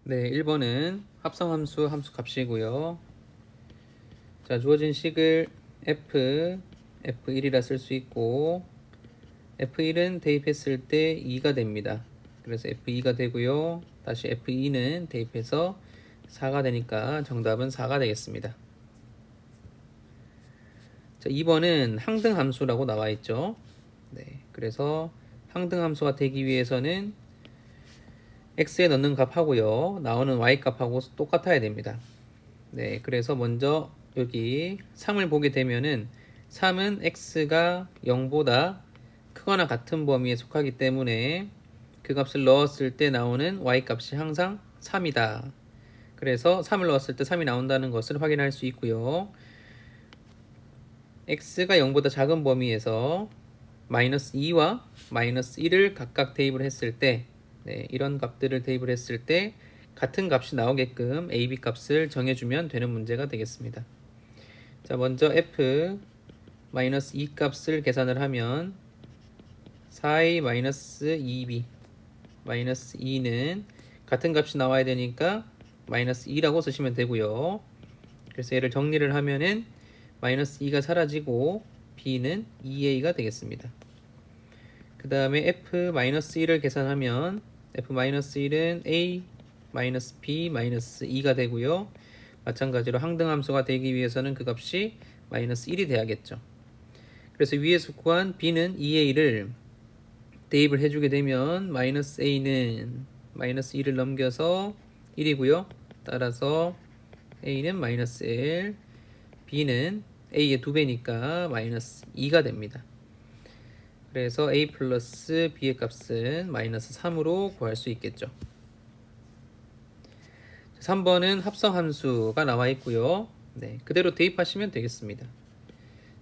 네, 1번은 합성함수 함수 값이고요. 자, 주어진 식을 F1이라 쓸 수 있고 F1은 대입했을 때 2가 됩니다. 그래서 F2가 되고요. 다시 F2는 대입해서 4가 되니까 정답은 4가 되겠습니다. 자, 2번은 항등함수라고 나와 있죠. 네, 그래서 항등함수가 되기 위해서는 x에 넣는 값하고요. 나오는 y 값하고 똑같아야 됩니다. 네, 그래서 먼저 여기 3을 보게 되면은 3은 x가 0보다 크거나 같은 범위에 속하기 때문에 그 값을 넣었을 때 나오는 y 값이 항상 3이다. 그래서 3을 넣었을 때 3이 나온다는 것을 확인할 수 있고요. x가 0보다 작은 범위에서 마이너스 2와 마이너스 1을 각각 대입을 했을 때 이런 값들을 대입을 했을 때 같은 값이 나오게끔 a, b 값을 정해주면 되는 문제가 되겠습니다. 자, 먼저 f 마이너스 2 값을 계산을 하면 4a 마이너스 2b 마이너스 2는 같은 값이 나와야 되니까 마이너스 2라고 쓰시면 되고요. 그래서 얘를 정리를 하면은 마이너스 2가 사라지고 b는 2a가 되겠습니다. 그 다음에 f-1을 계산하면 f-1은 a-b-2가 되고요. 마찬가지로 항등함수가 되기 위해서는 그 값이 마이너스 1이 돼야겠죠. 그래서 위에서 구한 b는 2a를 대입을 해주게 되면 마이너스 a는 마이너스 2를 넘겨서 1이고요. 따라서 a는 마이너스 1, b는 a의 2배니까 마이너스 2가 됩니다. 그래서 a 플러스 b의 값은 마이너스 3으로 구할 수 있겠죠. 3번은 합성함수가 나와 있고요. 네, 그대로 대입하시면 되겠습니다.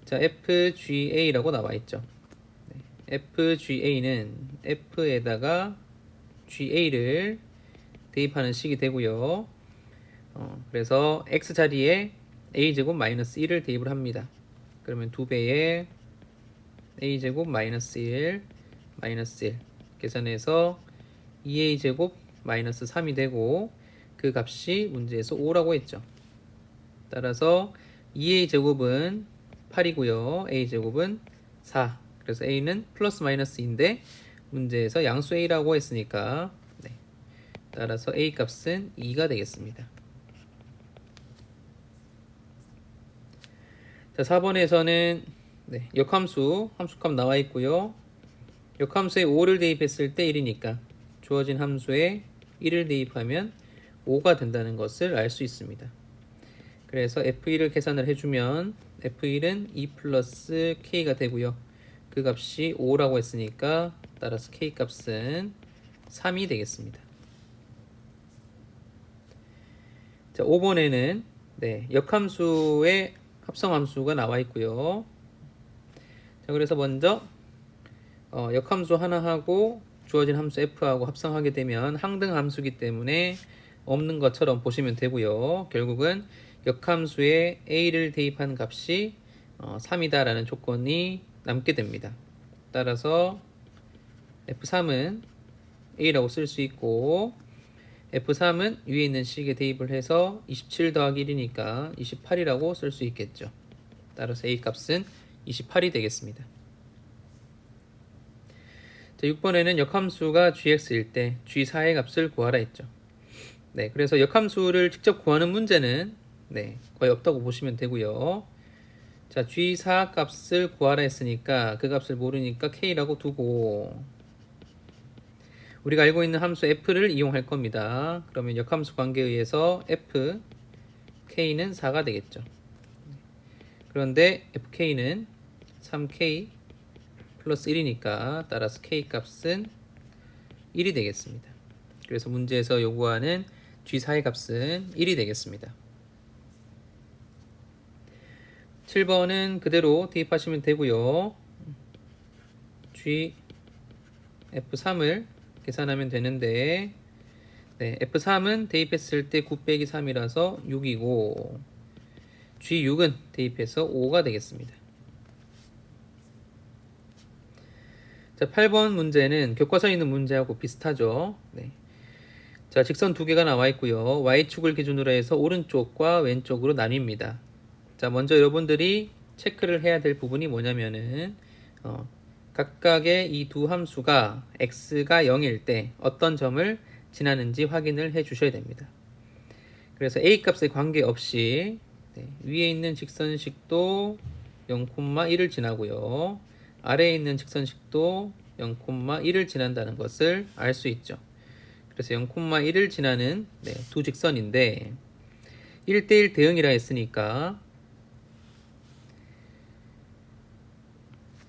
자, FGA라고 나와 있죠. 네, FGA는 F에다가 GA를 대입하는 식이 되고요. 그래서 X 자리에 A제곱 마이너스 1을 대입을 합니다. 그러면 2배의 A제곱 마이너스 1 마이너스 1 계산해서 2A제곱 마이너스 3이 되고 그 값이 문제에서 5라고 했죠. 따라서 2A제곱은 8이고요. A제곱은 4. 그래서 A는 플러스 마이너스인데 문제에서 양수 A라고 했으니까 따라서 A 값은 2가 되겠습니다. 자, 4번에서는 역함수, 함수값 나와 있고요. 역함수에 5를 대입했을 때 1이니까 주어진 함수에 1을 대입하면 5가 된다는 것을 알 수 있습니다. 그래서 F1을 계산을 해주면 F1은 2 플러스 K가 되고요. 그 값이 5라고 했으니까 따라서 K 값은 3이 되겠습니다. 자, 5번에는 역함수의 합성함수가 나와 있고요. 자, 그래서 먼저 역함수 하나하고 주어진 함수 f하고 합성하게 되면 항등함수이기 때문에 없는 것처럼 보시면 되고요. 결국은 역함수에 a를 대입한 값이 3이다 라는 조건이 남게 됩니다. 따라서 f3은 a라고 쓸 수 있고 f3은 위에 있는 식에 대입을 해서 27 더하기 1이니까 28이라고 쓸 수 있겠죠. 따라서 a 값은 28이 되겠습니다. 자, 6번에는 역함수가 gx일 때 g4의 값을 구하라 했죠. 그래서 역함수를 직접 구하는 문제는 거의 없다고 보시면 되고요. 자, g4 값을 구하라 했으니까 그 값을 모르니까 k라고 두고 우리가 알고 있는 함수 f를 이용할 겁니다. 그러면 역함수 관계에 의해서 f, k는 4가 되겠죠. 그런데 fk는 3k 플러스 1이니까 따라서 k 값은 1이 되겠습니다. 그래서 문제에서 요구하는 G4의 값은 1이 되겠습니다. 7번은 그대로 대입하시면 되고요. F3을 계산하면 되는데 F3은 대입했을 때 9 빼기 3이라서 6이고 G6은 대입해서 5가 되겠습니다. 자, 8번 문제는 교과서에 있는 문제하고 비슷하죠. 자, 직선 두 개가 나와 있고요. y축을 기준으로 해서 오른쪽과 왼쪽으로 나뉩니다. 자, 먼저 여러분들이 체크를 해야 될 부분이 뭐냐면은 각각의 이 두 함수가 x가 0일 때 어떤 점을 지나는지 확인을 해 주셔야 됩니다. 그래서 a 값에 관계없이 위에 있는 직선식도 0,1을 지나고요. 아래에 있는 직선식도 0,1을 지난다는 것을 알 수 있죠. 그래서 0,1을 지나는 두 직선인데 1대1 대응이라 했으니까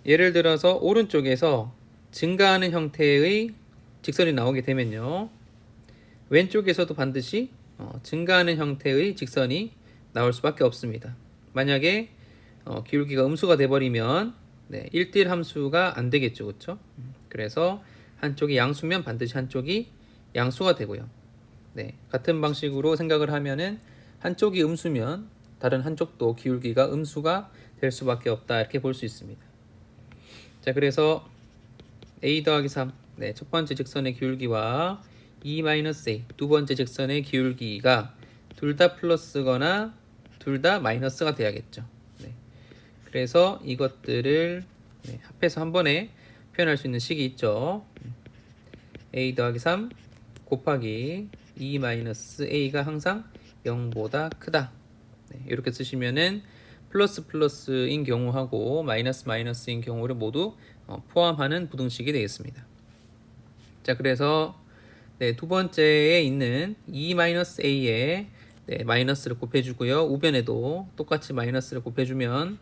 예를 들어서 오른쪽에서 증가하는 형태의 직선이 나오게 되면요. 왼쪽에서도 반드시 증가하는 형태의 직선이 나올 수밖에 없습니다. 만약에 기울기가 음수가 돼버리면 1대1 함수가 안 되겠죠. 그렇죠? 그래서 한쪽이 양수면 반드시 한쪽이 양수가 되고요. 같은 방식으로 생각을 하면은 한쪽이 음수면 다른 한쪽도 기울기가 음수가 될 수밖에 없다. 이렇게 볼 수 있습니다. 자, 그래서 a 더하기 3, 첫 번째 직선의 기울기와 e-a, 두 번째 직선의 기울기가 둘 다 플러스거나 둘 다 마이너스가 돼야겠죠. 그래서 이것들을 합해서 한 번에 표현할 수 있는 식이 있죠. a 더하기 3 곱하기 e-a가 항상 0보다 크다. 이렇게 쓰시면은 플러스 플러스인 경우하고 마이너스 마이너스인 경우를 모두 포함하는 부등식이 되겠습니다. 자, 그래서 두 번째에 있는 e-a에 마이너스를 곱해주고요. 우변에도 똑같이 마이너스를 곱해주면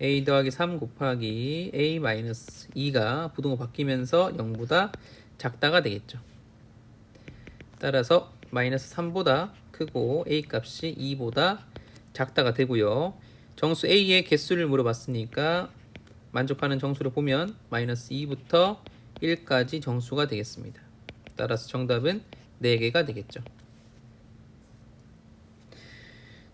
a 더하기 3 곱하기 a-2가 부등호 바뀌면서 0보다 작다가 되겠죠. 따라서 마이너스 3보다 크고 a 값이 2보다 작다가 되고요. 정수 a의 개수를 물어봤으니까 만족하는 정수를 보면 마이너스 2부터 1까지 정수가 되겠습니다. 따라서 정답은 4개가 되겠죠.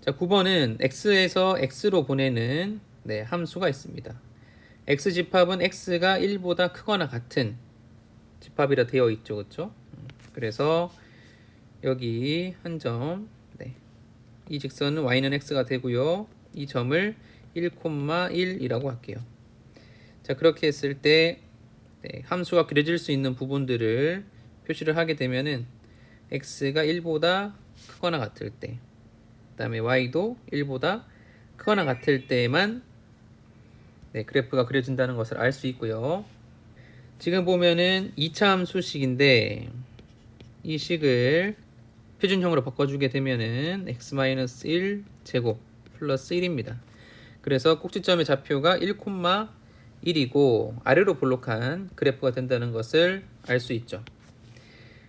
자, 9번은 x에서 x로 보내는 함수가 있습니다. x 집합은 x가 1보다 크거나 같은 집합이라 되어 있죠. 그렇죠? 그래서 여기 한 점, 이 직선은 y는 x가 되고요. 이 점을 1,1이라고 할게요. 자, 그렇게 했을 때 함수가 그려질 수 있는 부분들을 표시를 하게 되면은 x가 1보다 크거나 같을 때, 그 다음에 y도 1보다 크거나 같을 때만 그래프가 그려진다는 것을 알 수 있고요. 지금 보면은 2차 함수식인데 이 식을 표준형으로 바꿔주게 되면은 x-1 제곱 플러스 1입니다. 그래서 꼭지점의 좌표가 1,1이고 아래로 볼록한 그래프가 된다는 것을 알 수 있죠.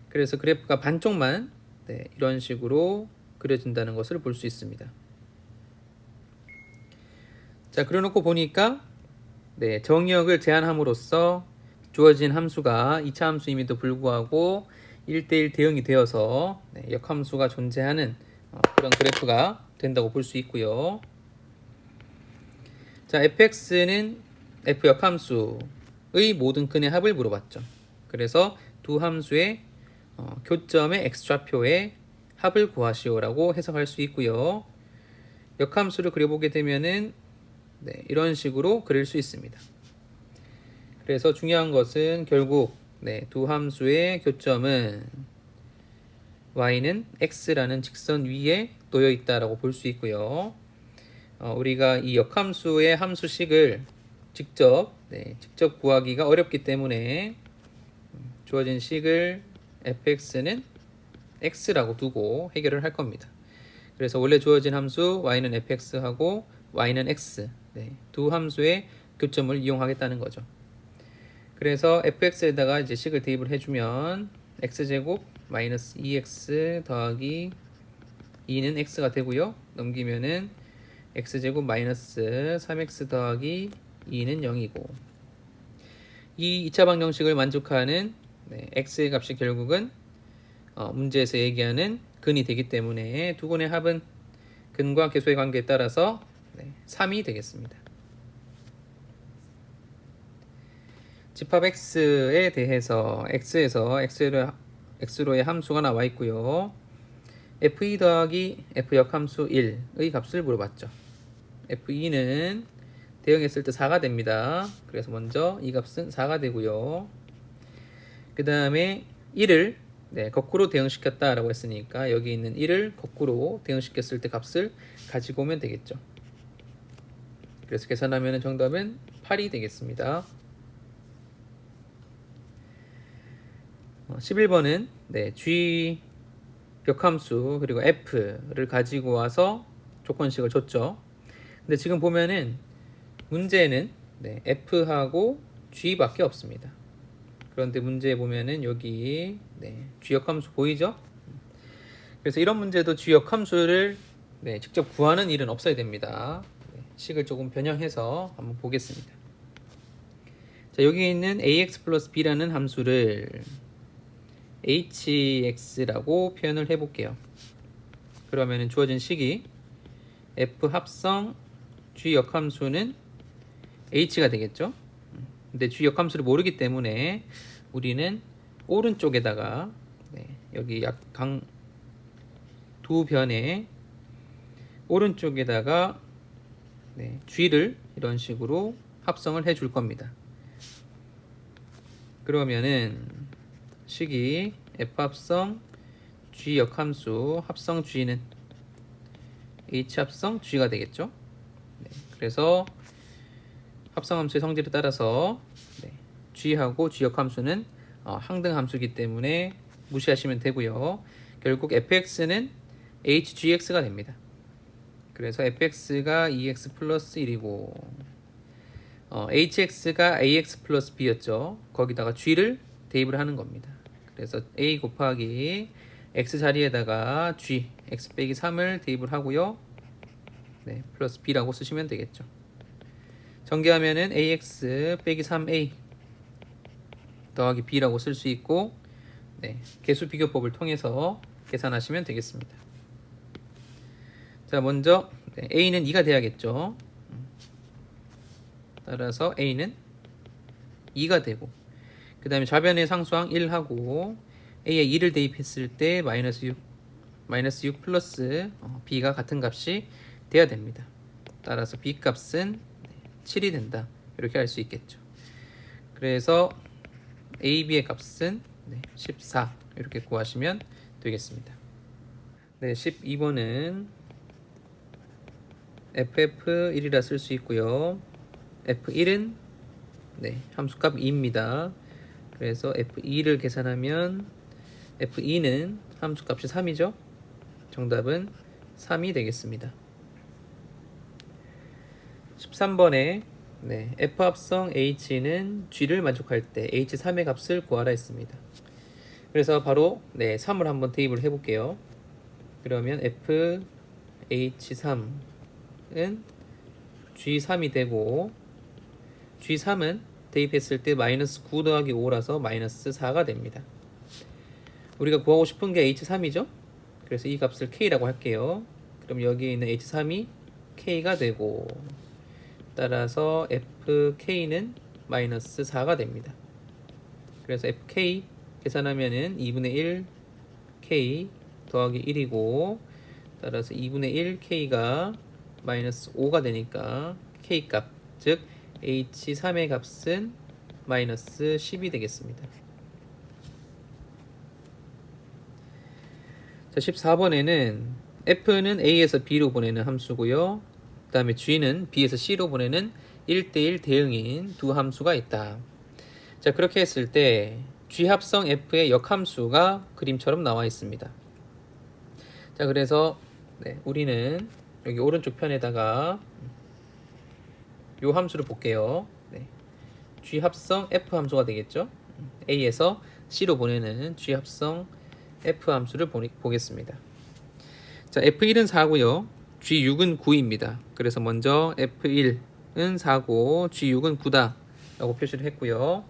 그래서 그래프가 반쪽만 이런 식으로 그려진다는 것을 볼 수 있습니다. 자, 그려놓고 보니까 정의역을 제한함으로써 주어진 함수가 2차 함수임에도 불구하고 1대1 대응이 되어서 역함수가 존재하는 그런 그래프가 된다고 볼 수 있고요. 자, fx는 f 역함수의 모든 끈의 합을 물어봤죠. 그래서 두 함수의 교점의 x좌표의 합을 구하시오라고 해석할 수 있고요. 역함수를 그려보게 되면은 이런 식으로 그릴 수 있습니다. 그래서 중요한 것은 결국 두 함수의 교점은 y는 x라는 직선 위에 놓여 있다라고 볼 수 있고요. 우리가 이 역함수의 함수식을 직접 구하기가 어렵기 때문에 주어진 식을 fx는 x라고 두고 해결을 할 겁니다. 그래서 원래 주어진 함수 y는 fx하고 y는 x 두 함수의 교점을 이용하겠다는 거죠. 그래서 fx에다가 이제 식을 대입을 해주면 x제곱 마이너스 2x 더하기 2는 x가 되고요. 넘기면은 x제곱 마이너스 3x 더하기 2는 0이고 이 2차 방정식을 만족하는 x의 값이 결국은 문제에서 얘기하는 근이 되기 때문에 두 근의 합은 근과 계수의 관계에 따라서 3이 되겠습니다. 집합 x에 대해서 x에서 x를 x로의 함수가 나와 있고요. f2 더하기 f 역함수 1의 값을 물어봤죠. f2는 대응했을 때 4가 됩니다. 그래서 먼저 이 값은 4가 되고요. 그 다음에 1을 거꾸로 대응시켰다라고 했으니까 여기 있는 1을 거꾸로 대응시켰을 때 값을 가지고 오면 되겠죠. 그래서 계산하면 정답은 8이 되겠습니다. 11번은 g 벽함수 그리고 f를 가지고 와서 조건식을 줬죠. 근데 지금 보면은 문제는 f하고 g밖에 없습니다. 그런데 문제에 보면은 여기 g 역함수 보이죠? 그래서 이런 문제도 g 역함수를 직접 구하는 일은 없어야 됩니다. 식을 조금 변형해서 한번 보겠습니다. 자, 여기 있는 ax 플러스 b라는 함수를 hx라고 표현을 해볼게요. 그러면 주어진 식이 f 합성 g 역함수는 h가 되겠죠. 근데 g 역함수를 모르기 때문에 우리는 오른쪽에다가 여기 약간 두 변에 오른쪽에다가 g를 이런 식으로 합성을 해줄 겁니다. 그러면은 식이 f 합성 g 역함수 합성 g는 h 합성 g가 되겠죠. 그래서 합성함수의 성질에 따라서 g하고 g 역함수는 항등함수이기 때문에 무시하시면 되고요. 결국 fx는 hgx가 됩니다. 그래서 fx가 2x 플러스 1이고 hx가 ax 플러스 b였죠. 거기다가 g를 대입을 하는 겁니다. 그래서 a 곱하기 x 자리에다가 g x 빼기 3을 대입을 하고요. 플러스 b라고 쓰시면 되겠죠. 전개하면은 ax 빼기 3a 더하기 b라고 쓸 수 있고 개수 비교법을 통해서 계산하시면 되겠습니다. 자, 먼저 a는 2가 돼야겠죠. 따라서 a는 2가 되고 그 다음에 좌변의 상수항 1하고 a에 2를 대입했을 때 마이너스 6 플러스 b가 같은 값이 돼야 됩니다. 따라서 b 값은 7이 된다. 이렇게 할 수 있겠죠. 그래서 ab의 값은 14 이렇게 구하시면 되겠습니다. 12번은 ff1이라 쓸 수 있고요. f1은 함수값 2입니다. 그래서 f2를 계산하면 f2는 함수값이 3이죠. 정답은 3이 되겠습니다. 13번에 f 합성 h는 g를 만족할 때 h3의 값을 구하라 했습니다. 그래서 바로 3을 한번 대입을 해볼게요. 그러면 f h3은 g3이 되고 g3은 대입했을 때 마이너스 9 더하기 5라서 마이너스 4가 됩니다. 우리가 구하고 싶은 게 h3이죠. 그래서 이 값을 k라고 할게요. 그럼 여기에 있는 h3이 k가 되고 따라서 fk는 마이너스 4가 됩니다. 그래서 fk 계산하면은 2분의 1 k 더하기 1이고 따라서 2분의 1 k가 마이너스 5가 되니까 k 값, 즉 h3의 값은 마이너스 10이 되겠습니다. 자, 14번에는 f는 a에서 b로 보내는 함수고요. 그 다음에 g는 b에서 c로 보내는 1대1 대응인 두 함수가 있다. 자, 그렇게 했을 때 g 합성 f의 역함수가 그림처럼 나와 있습니다. 자, 그래서 우리는 여기 오른쪽 편에다가 요 함수를 볼게요. g 합성 f 함수가 되겠죠. a에서 c로 보내는 g 합성 f 함수를 보겠습니다. 자, f1은 4고요. g6은 9입니다. 그래서 먼저 f1은 4고 g6은 9다 라고 표시를 했고요.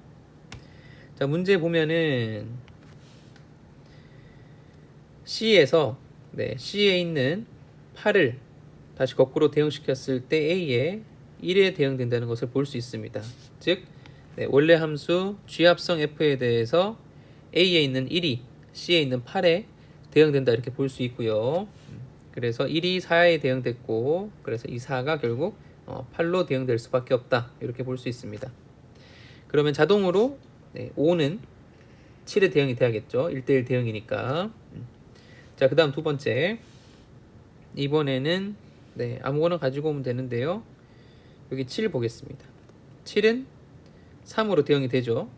자, 문제 보면은 C에서 C에 있는 8을 다시 거꾸로 대응시켰을 때 A에 1에 대응된다는 것을 볼 수 있습니다. 즉 원래 함수 G 합성 F에 대해서 A에 있는 1이 C에 있는 8에 대응된다 이렇게 볼 수 있고요. 그래서 1이 4에 대응됐고 그래서 이 4가 결국 8로 대응될 수밖에 없다 이렇게 볼 수 있습니다. 그러면 자동으로 5는 7에 대응이 돼야겠죠. 1대1 대응이니까. 자, 그 다음 두 번째. 이번에는 아무거나 가지고 오면 되는데요. 여기 7 보겠습니다. 7은 3으로 대응이 되죠.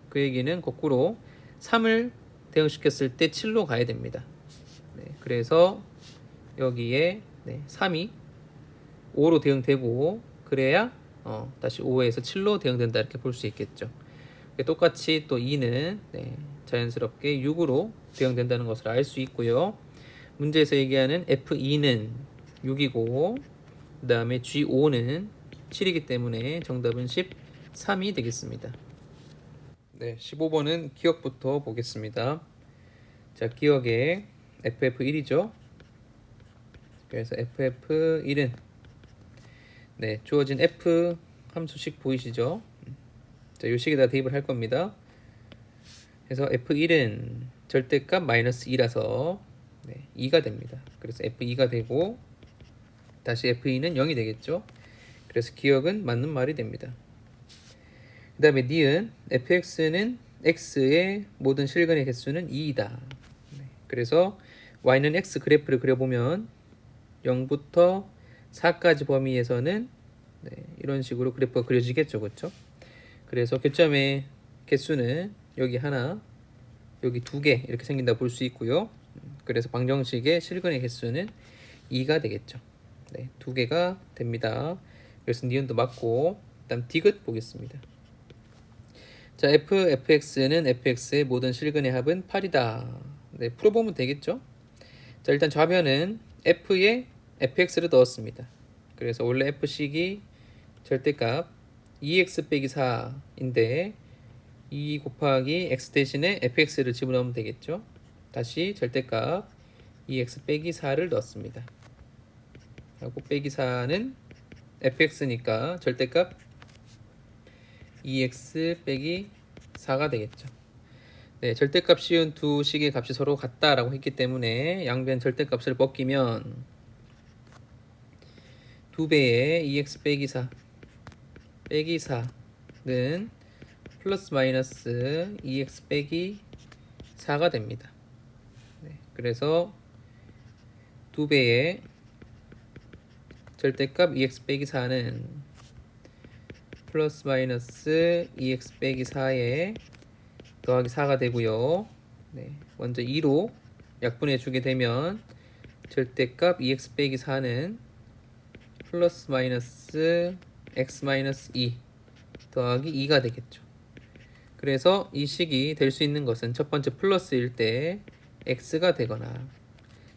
그 얘기는 거꾸로 3을 대응시켰을 때 7로 가야 됩니다. 그래서 여기에 3이 5로 대응되고 그래야 다시 5에서 7로 대응된다 이렇게 볼 수 있겠죠. 똑같이 또 2는 자연스럽게 6으로 대응된다는 것을 알 수 있고요. 문제에서 얘기하는 F2는 6이고 그 다음에 G5는 7이기 때문에 정답은 13이 되겠습니다. 15번은 기억부터 보겠습니다. 자, 기억에 FF1이죠. 그래서 FF1은 주어진 F 함수식 보이시죠? 자, 요 식에다 대입을 할 겁니다. 그래서 F1은 절대값 마이너스 2라서 2가 됩니다. 그래서 F2가 되고 다시 F2는 0이 되겠죠. 그래서 기억은 맞는 말이 됩니다. 그 다음에 니은 fx는 x의 모든 실근의 개수는 2이다. 그래서 y는 x 그래프를 그려보면 0부터 4까지 범위에서는 이런 식으로 그래프가 그려지겠죠. 그렇죠? 그래서 교점의 개수는 여기 하나, 여기 두 개 이렇게 생긴다 볼 수 있고요. 그래서 방정식의 실근의 개수는 2가 되겠죠. 두 개가 됩니다. 그래서 니은도 맞고 그다음 디귿 보겠습니다. 자, fx는 fx의 모든 실근의 합은 8이다. 풀어보면 되겠죠. 자, 일단 좌변은 f에 fx를 넣었습니다. 그래서 원래 f식이 절대값 2x 빼기 4인데 2 곱하기 x 대신에 fx를 집어넣으면 되겠죠. 다시 절대값 2x 빼기 4를 넣었습니다. 하고 빼기 4는 fx니까 절대값 2x 빼기 4가 되겠죠. 절대값 씌운 두 식의 값이 서로 같다라고 했기 때문에 양변 절대값을 벗기면 2배의 2x 빼기 4 빼기 4는 플러스 마이너스 2x 빼기 4가 됩니다. 그래서 2배의 절대값 2x 빼기 4는 플러스 마이너스 2x 빼기 4에 더하기 4가 되고요. 먼저 2로 약분해 주게 되면 절대값 2x 빼기 4는 플러스 마이너스 x 마이너스 2 더하기 2가 되겠죠. 그래서 이 식이 될 수 있는 것은 첫 번째 플러스일 때 x가 되거나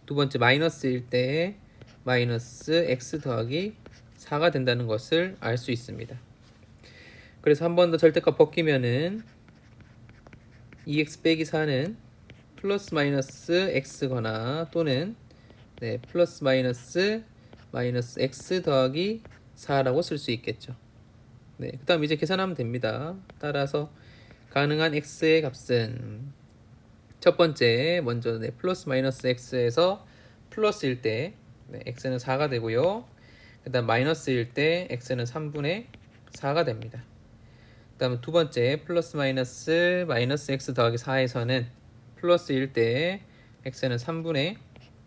두 번째 마이너스일 때 마이너스 x 더하기 4가 된다는 것을 알 수 있습니다. 그래서 한 번 더 절대값 벗기면은 2x 빼기 4는 플러스 마이너스 x거나 또는 플러스 마이너스 x 더하기 4라고 쓸 수 있겠죠. 그 다음 이제 계산하면 됩니다. 따라서 가능한 x의 값은 첫 번째 먼저 플러스 마이너스 x에서 플러스일 때 x는 4가 되고요. 그 다음 마이너스일 때 x는 3분의 4가 됩니다. 그 다음 두 번째 플러스 마이너스 x 더하기 4에서는 플러스일 때 x는 3분의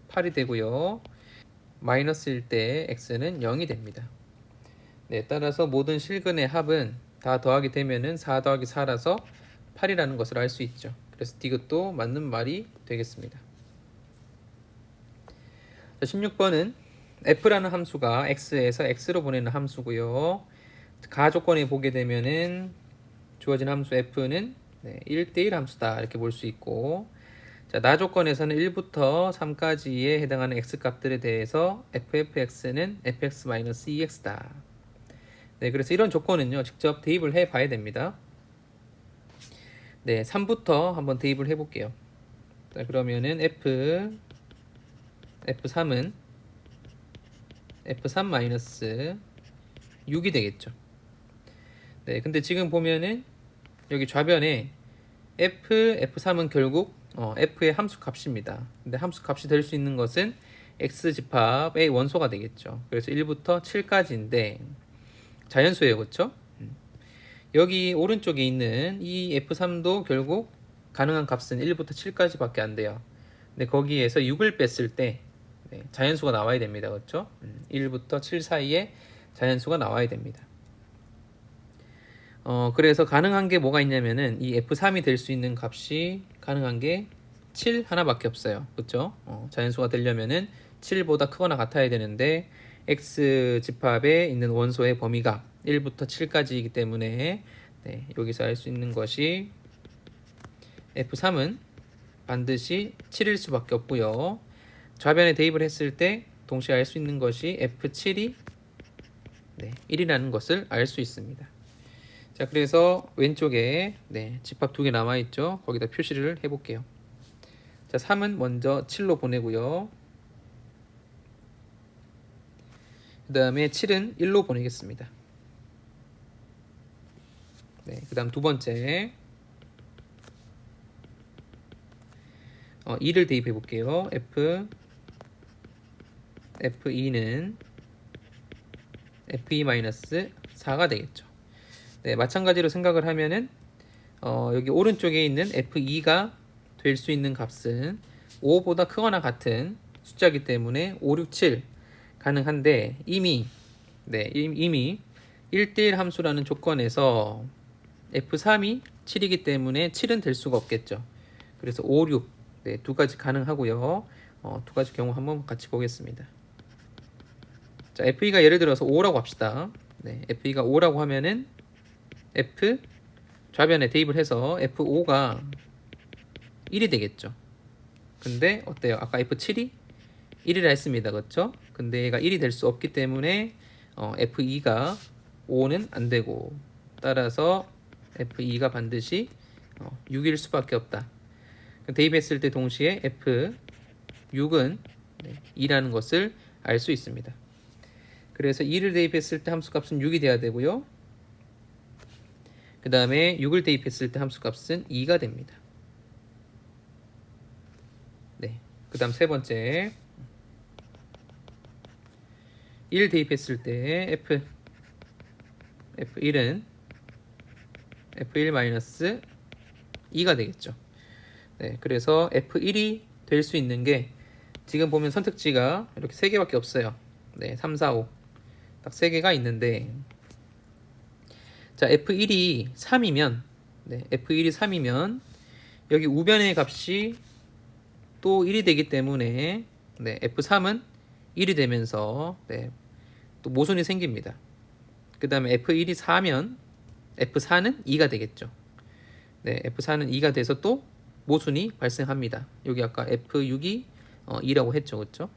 8이 되고요. 마이너스일 때 x는 0이 됩니다. 따라서 모든 실근의 합은 다 더하게 되면은 4 더하기 4라서 8이라는 것을 알 수 있죠. 그래서 디귿도 맞는 말이 되겠습니다. 자, 16번은 f라는 함수가 x에서 x로 보내는 함수고요. 가조건에 보게 되면은 주어진 함수 f는 1대1 함수다 이렇게 볼 수 있고, 자, 나조건에서는 1부터 3까지에 해당하는 x값들에 대해서 ffx는 fx-2x다. 그래서 이런 조건은요 직접 대입을 해 봐야 됩니다. 3부터 한번 대입을 해 볼게요. 자, 그러면은 f3은 f3-6이 되겠죠. 근데 지금 보면은 여기 좌변에 f3은 결국 f의 함수 값입니다. 근데 함수 값이 될 수 있는 것은 x 집합의 원소가 되겠죠. 그래서 1부터 7까지인데 자연수예요, 그렇죠? 여기 오른쪽에 있는 이 f3도 결국 가능한 값은 1부터 7까지밖에 안 돼요. 근데 거기에서 6을 뺐을 때 자연수가 나와야 됩니다, 그렇죠? 1부터 7 사이에 자연수가 나와야 됩니다. 그래서 가능한 게 뭐가 있냐면은 이 f3이 될 수 있는 값이 가능한 게 7 하나밖에 없어요. 그렇죠? 자연수가 되려면은 7보다 크거나 같아야 되는데 x 집합에 있는 원소의 범위가 1부터 7까지이기 때문에 여기서 알 수 있는 것이 f3은 반드시 7일 수밖에 없고요. 좌변에 대입을 했을 때 동시에 알 수 있는 것이 f7이 1이라는 것을 알 수 있습니다. 자, 그래서 왼쪽에 집합 두 개 남아있죠. 거기다 표시를 해볼게요. 자, 3은 먼저 7로 보내고요. 그 다음에 7은 1로 보내겠습니다. 그 다음 두 번째 2를 대입해 볼게요. F2는 F2-4가 되겠죠. 마찬가지로 생각을 하면은 여기 오른쪽에 있는 F2가 될 수 있는 값은 5보다 크거나 같은 숫자이기 때문에 5, 6, 7 가능한데 이미 1대1 함수라는 조건에서 F3이 7이기 때문에 7은 될 수가 없겠죠. 그래서 5, 6 두 가지 가능하고요. 두 가지 경우 한번 같이 보겠습니다. 자, F2가 예를 들어서 5라고 합시다. F2가 5라고 하면은 F 좌변에 대입을 해서 F5가 1이 되겠죠. 근데 어때요? 아까 F7이 1이라 했습니다. 그렇죠? 근데 얘가 1이 될 수 없기 때문에 F2가 5는 안 되고 따라서 F2가 반드시 6일 수밖에 없다. 대입했을 때 동시에 F6은 2라는 것을 알 수 있습니다. 그래서 2를 대입했을 때 함수값은 6이 돼야 되고요. 그 다음에 6을 대입했을 때 함수값은 2가 됩니다. 그 다음 세 번째 1 대입했을 때 F1은 F1-2가 되겠죠. 그래서 F1이 될 수 있는 게 지금 보면 선택지가 이렇게 3개밖에 없어요. 3, 4, 5 딱 3개가 있는데 자, F1이 3이면 여기 우변의 값이 또 1이 되기 때문에 F3은 1이 되면서 또 모순이 생깁니다. 그 다음에 F1이 4면 F4는 2가 되겠죠. F4는 2가 돼서 또 모순이 발생합니다. 여기 아까 F6이 2라고 했죠. 그렇죠?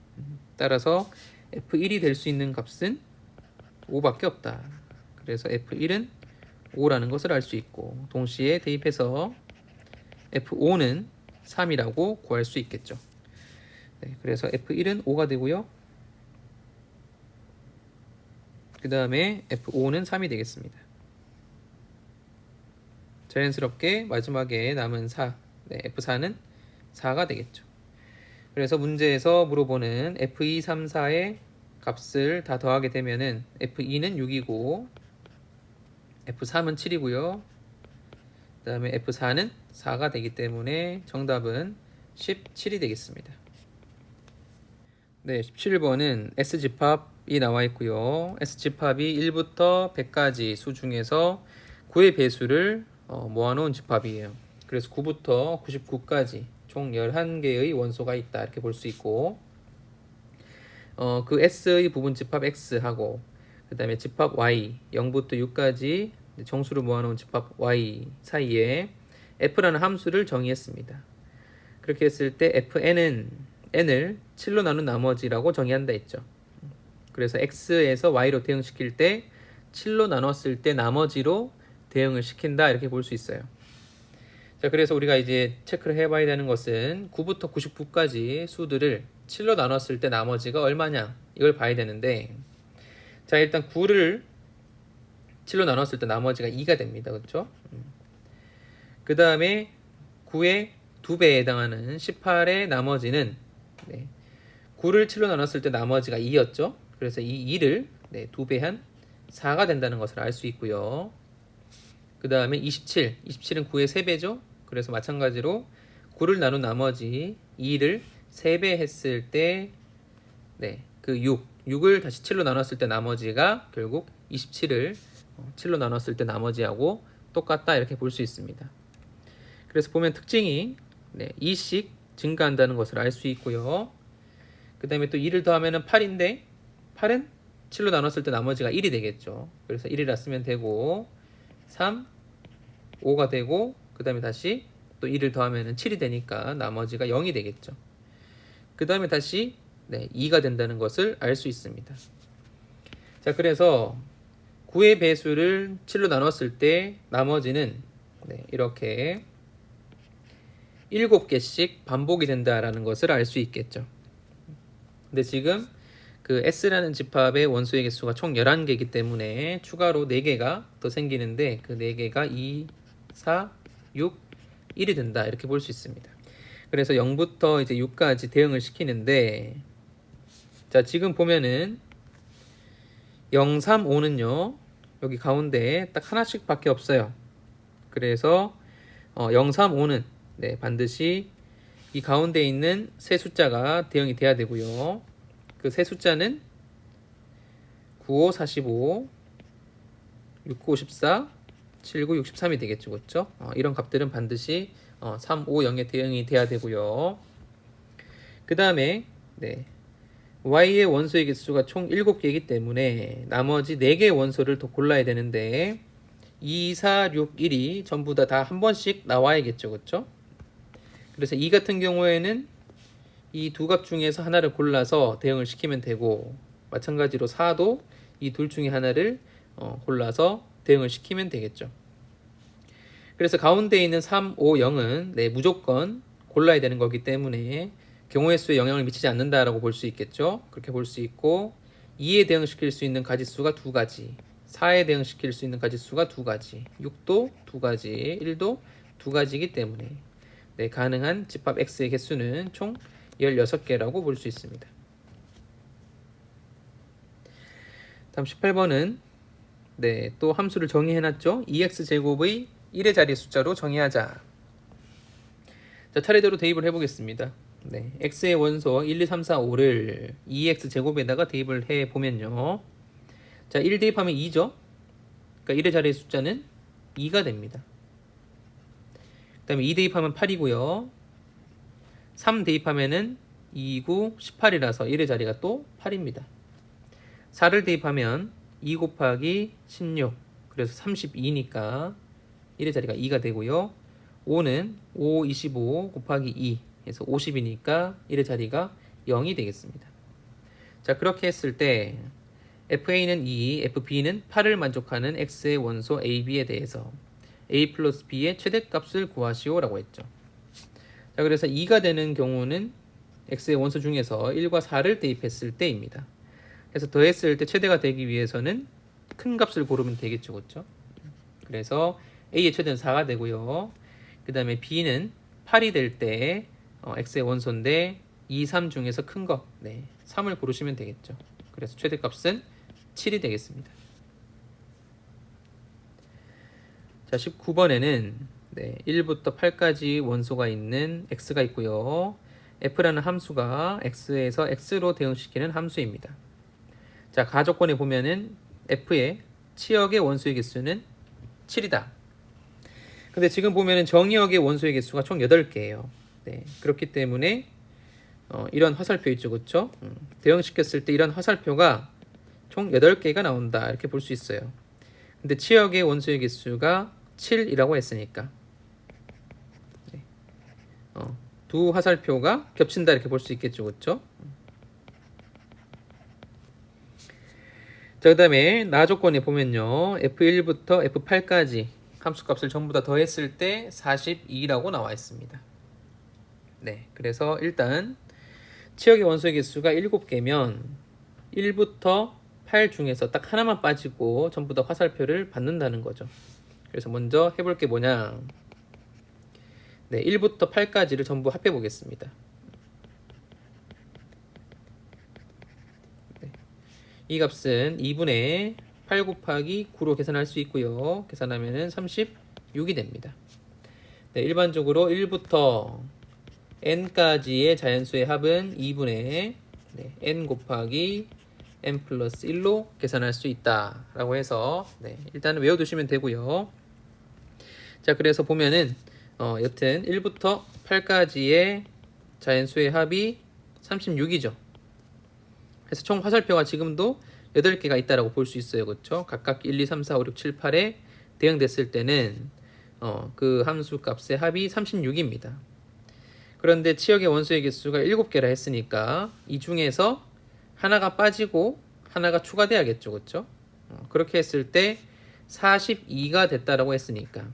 따라서 F1이 될 수 있는 값은 5밖에 없다. 그래서 F1은 5라는 것을 알 수 있고 동시에 대입해서 F5는 3이라고 구할 수 있겠죠. 그래서 F1은 5가 되고요. 그 다음에 F5는 3이 되겠습니다. 자연스럽게 마지막에 남은 4, F4는 4가 되겠죠. 그래서 문제에서 물어보는 F2, 3, 4의 값을 다 더하게 되면은 F2는 6이고 F3은 7이고요. 그 다음에 F4는 4가 되기 때문에 정답은 17이 되겠습니다. 17번은 S집합이 나와 있고요. S집합이 1부터 100까지 수 중에서 9의 배수를 모아놓은 집합이에요. 그래서 9부터 99까지 총 11개의 원소가 있다 이렇게 볼 수 있고 그 S의 부분집합 X하고 그 다음에 집합 Y 0부터 6까지 정수를 모아놓은 집합 Y 사이에 F라는 함수를 정의했습니다. 그렇게 했을 때 Fn은 N을 7로 나눈 나머지라고 정의한다 했죠. 그래서 X에서 Y로 대응시킬 때 7로 나눴을 때 나머지로 대응을 시킨다 이렇게 볼 수 있어요. 자, 그래서 우리가 이제 체크를 해봐야 되는 것은 9부터 99까지 수들을 7로 나눴을 때 나머지가 얼마냐 이걸 봐야 되는데 자, 일단 9를 7로 나눴을 때 나머지가 2가 됩니다. 그렇죠? 그 다음에 9의 2배에 해당하는 18의 나머지는 9를 7로 나눴을 때 나머지가 2였죠. 그래서 이 2를 2배한 4가 된다는 것을 알 수 있고요. 그 다음에 27은 9의 3배죠. 그래서 마찬가지로 9를 나눈 나머지 2를 3배 했을 때 그 6을 다시 7로 나눴을 때 나머지가 결국 27을 7로 나눴을 때 나머지하고 똑같다 이렇게 볼 수 있습니다. 그래서 보면 특징이 2씩 증가한다는 것을 알 수 있고요. 그 다음에 또 2를 더하면 8인데 8은 7로 나눴을 때 나머지가 1이 되겠죠. 그래서 1이라 쓰면 되고 3, 5가 되고 그 다음에 다시 또 2를 더하면 7이 되니까 나머지가 0이 되겠죠. 그 다음에 다시 2가 된다는 것을 알 수 있습니다. 자, 그래서 9의 배수를 7로 나눴을 때 나머지는 이렇게 7개씩 반복이 된다라는 것을 알 수 있겠죠. 근데 지금 그 S라는 집합의 원소의 개수가 총 11개이기 때문에 추가로 4개가 더 생기는데 그 4개가 2, 4, 6, 1이 된다 이렇게 볼 수 있습니다. 그래서 0부터 이제 6까지 대응을 시키는데 자, 지금 보면은 0, 3, 5는요 여기 가운데 딱 하나씩 밖에 없어요. 그래서 0, 3, 5는 반드시 이 가운데 있는 세 숫자가 대응이 돼야 되고요. 그 세 숫자는 9, 5, 45, 6, 9, 54, 7, 9, 63이 되겠죠. 그렇죠? 이런 값들은 반드시 3, 5, 0에 대응이 돼야 되고요. 그 다음에 y의 원소의 개수가 총 7개이기 때문에 나머지 4개의 원소를 더 골라야 되는데 2, 4, 6, 1이 전부 다 한 번씩 나와야겠죠. 그렇죠? 그래서 이 같은 경우에는 이 두 값 중에서 하나를 골라서 대응을 시키면 되고 마찬가지로 4도 이 둘 중에 하나를 골라서 대응을 시키면 되겠죠. 그래서 가운데 있는 3, 5, 0은 무조건 골라야 되는 거기 때문에 경우의 수에 영향을 미치지 않는다라고 볼 수 있겠죠. 그렇게 볼 수 있고 2에 대응시킬 수 있는 가지수가 2가지, 4에 대응시킬 수 있는 가지수가 2가지, 6도 2가지, 1도 2가지이기 때문에 가능한 집합 X의 개수는 총 16개라고 볼 수 있습니다. 다음 18번은 또 함수를 정의해놨죠. 2x제곱의 1의 자리 숫자로 정의하자. 자, 차례대로 대입을 해보겠습니다. x의 원소 1, 2, 3, 4, 5를 2x제곱에다가 대입을 해보면요. 자, 1 대입하면 2죠. 그러니까 1의 자리 숫자는 2가 됩니다. 그 다음에 2 대입하면 8이고요. 3 대입하면은 2, 9, 18이라서 1의 자리가 또 8입니다. 4를 대입하면 2 곱하기 16, 그래서 32니까 1의 자리가 2가 되고요. 5는 5, 25 곱하기 2 해서 50이니까 1의 자리가 0이 되겠습니다. 자, 그렇게 했을 때 FA는 2, FB는 8을 만족하는 X의 원소 AB에 대해서 A 플러스 B의 최대값을 구하시오라고 했죠. 자, 그래서 2가 되는 경우는 X의 원소 중에서 1과 4를 대입했을 때입니다. 그래서 더했을 때 최대가 되기 위해서는 큰 값을 고르면 되겠죠. 그렇죠? 그래서 A의 최대는 4가 되고요. 그 다음에 B는 8이 될 때 X의 원소인데 2, 3 중에서 큰 거 3을 고르시면 되겠죠. 그래서 최대값은 7이 되겠습니다. 자, 19번에는 1부터 8까지 원소가 있는 X가 있고요. F라는 함수가 X에서 X로 대응시키는 함수입니다. 자, 가조건에 보면은 F의 치역의 원소의 개수는 7이다. 근데 지금 보면은 정의역의 원소의 개수가 총 8개예요. 그렇기 때문에 이런 화살표 있죠. 그렇죠? 대응시켰을 때 이런 화살표가 총 8개가 나온다. 이렇게 볼 수 있어요. 근데 치역의 원소의 개수가 7이라고 했으니까 두 화살표가 겹친다 이렇게 볼 수 있겠죠. 그렇죠? 자, 그 다음에 나 조건에 보면요. F1부터 F8까지 함수값을 전부 다 더했을 때 42라고 나와 있습니다. 그래서 일단 치역의 원소의 개수가 7개면 1부터 8 중에서 딱 하나만 빠지고 전부 다 화살표를 받는다는 거죠. 그래서 먼저 해볼 게 뭐냐. 네, 1부터 8까지를 전부 합해 보겠습니다. 네, 이 값은 2분의 8 곱하기 9로 계산할 수 있고요. 계산하면은 36이 됩니다. 네, 일반적으로 1부터 n까지의 자연수의 합은 2분의 n 곱하기 n 플러스 1로 계산할 수 있다라고 해서 일단은 외워두시면 되고요. 자, 그래서 보면은 여튼 1부터 8까지의 자연수의 합이 36이죠. 그래서 총 화살표가 지금도 8개가 있다라고 볼 수 있어요. 그렇죠? 각각 1, 2, 3, 4, 5, 6, 7, 8에 대응됐을 때는 그 함수 값의 합이 36입니다. 그런데 치역의 원소의 개수가 7개라 했으니까 이 중에서 하나가 빠지고 하나가 추가돼야겠죠. 그렇죠? 그렇게 했을 때 42가 됐다라고 했으니까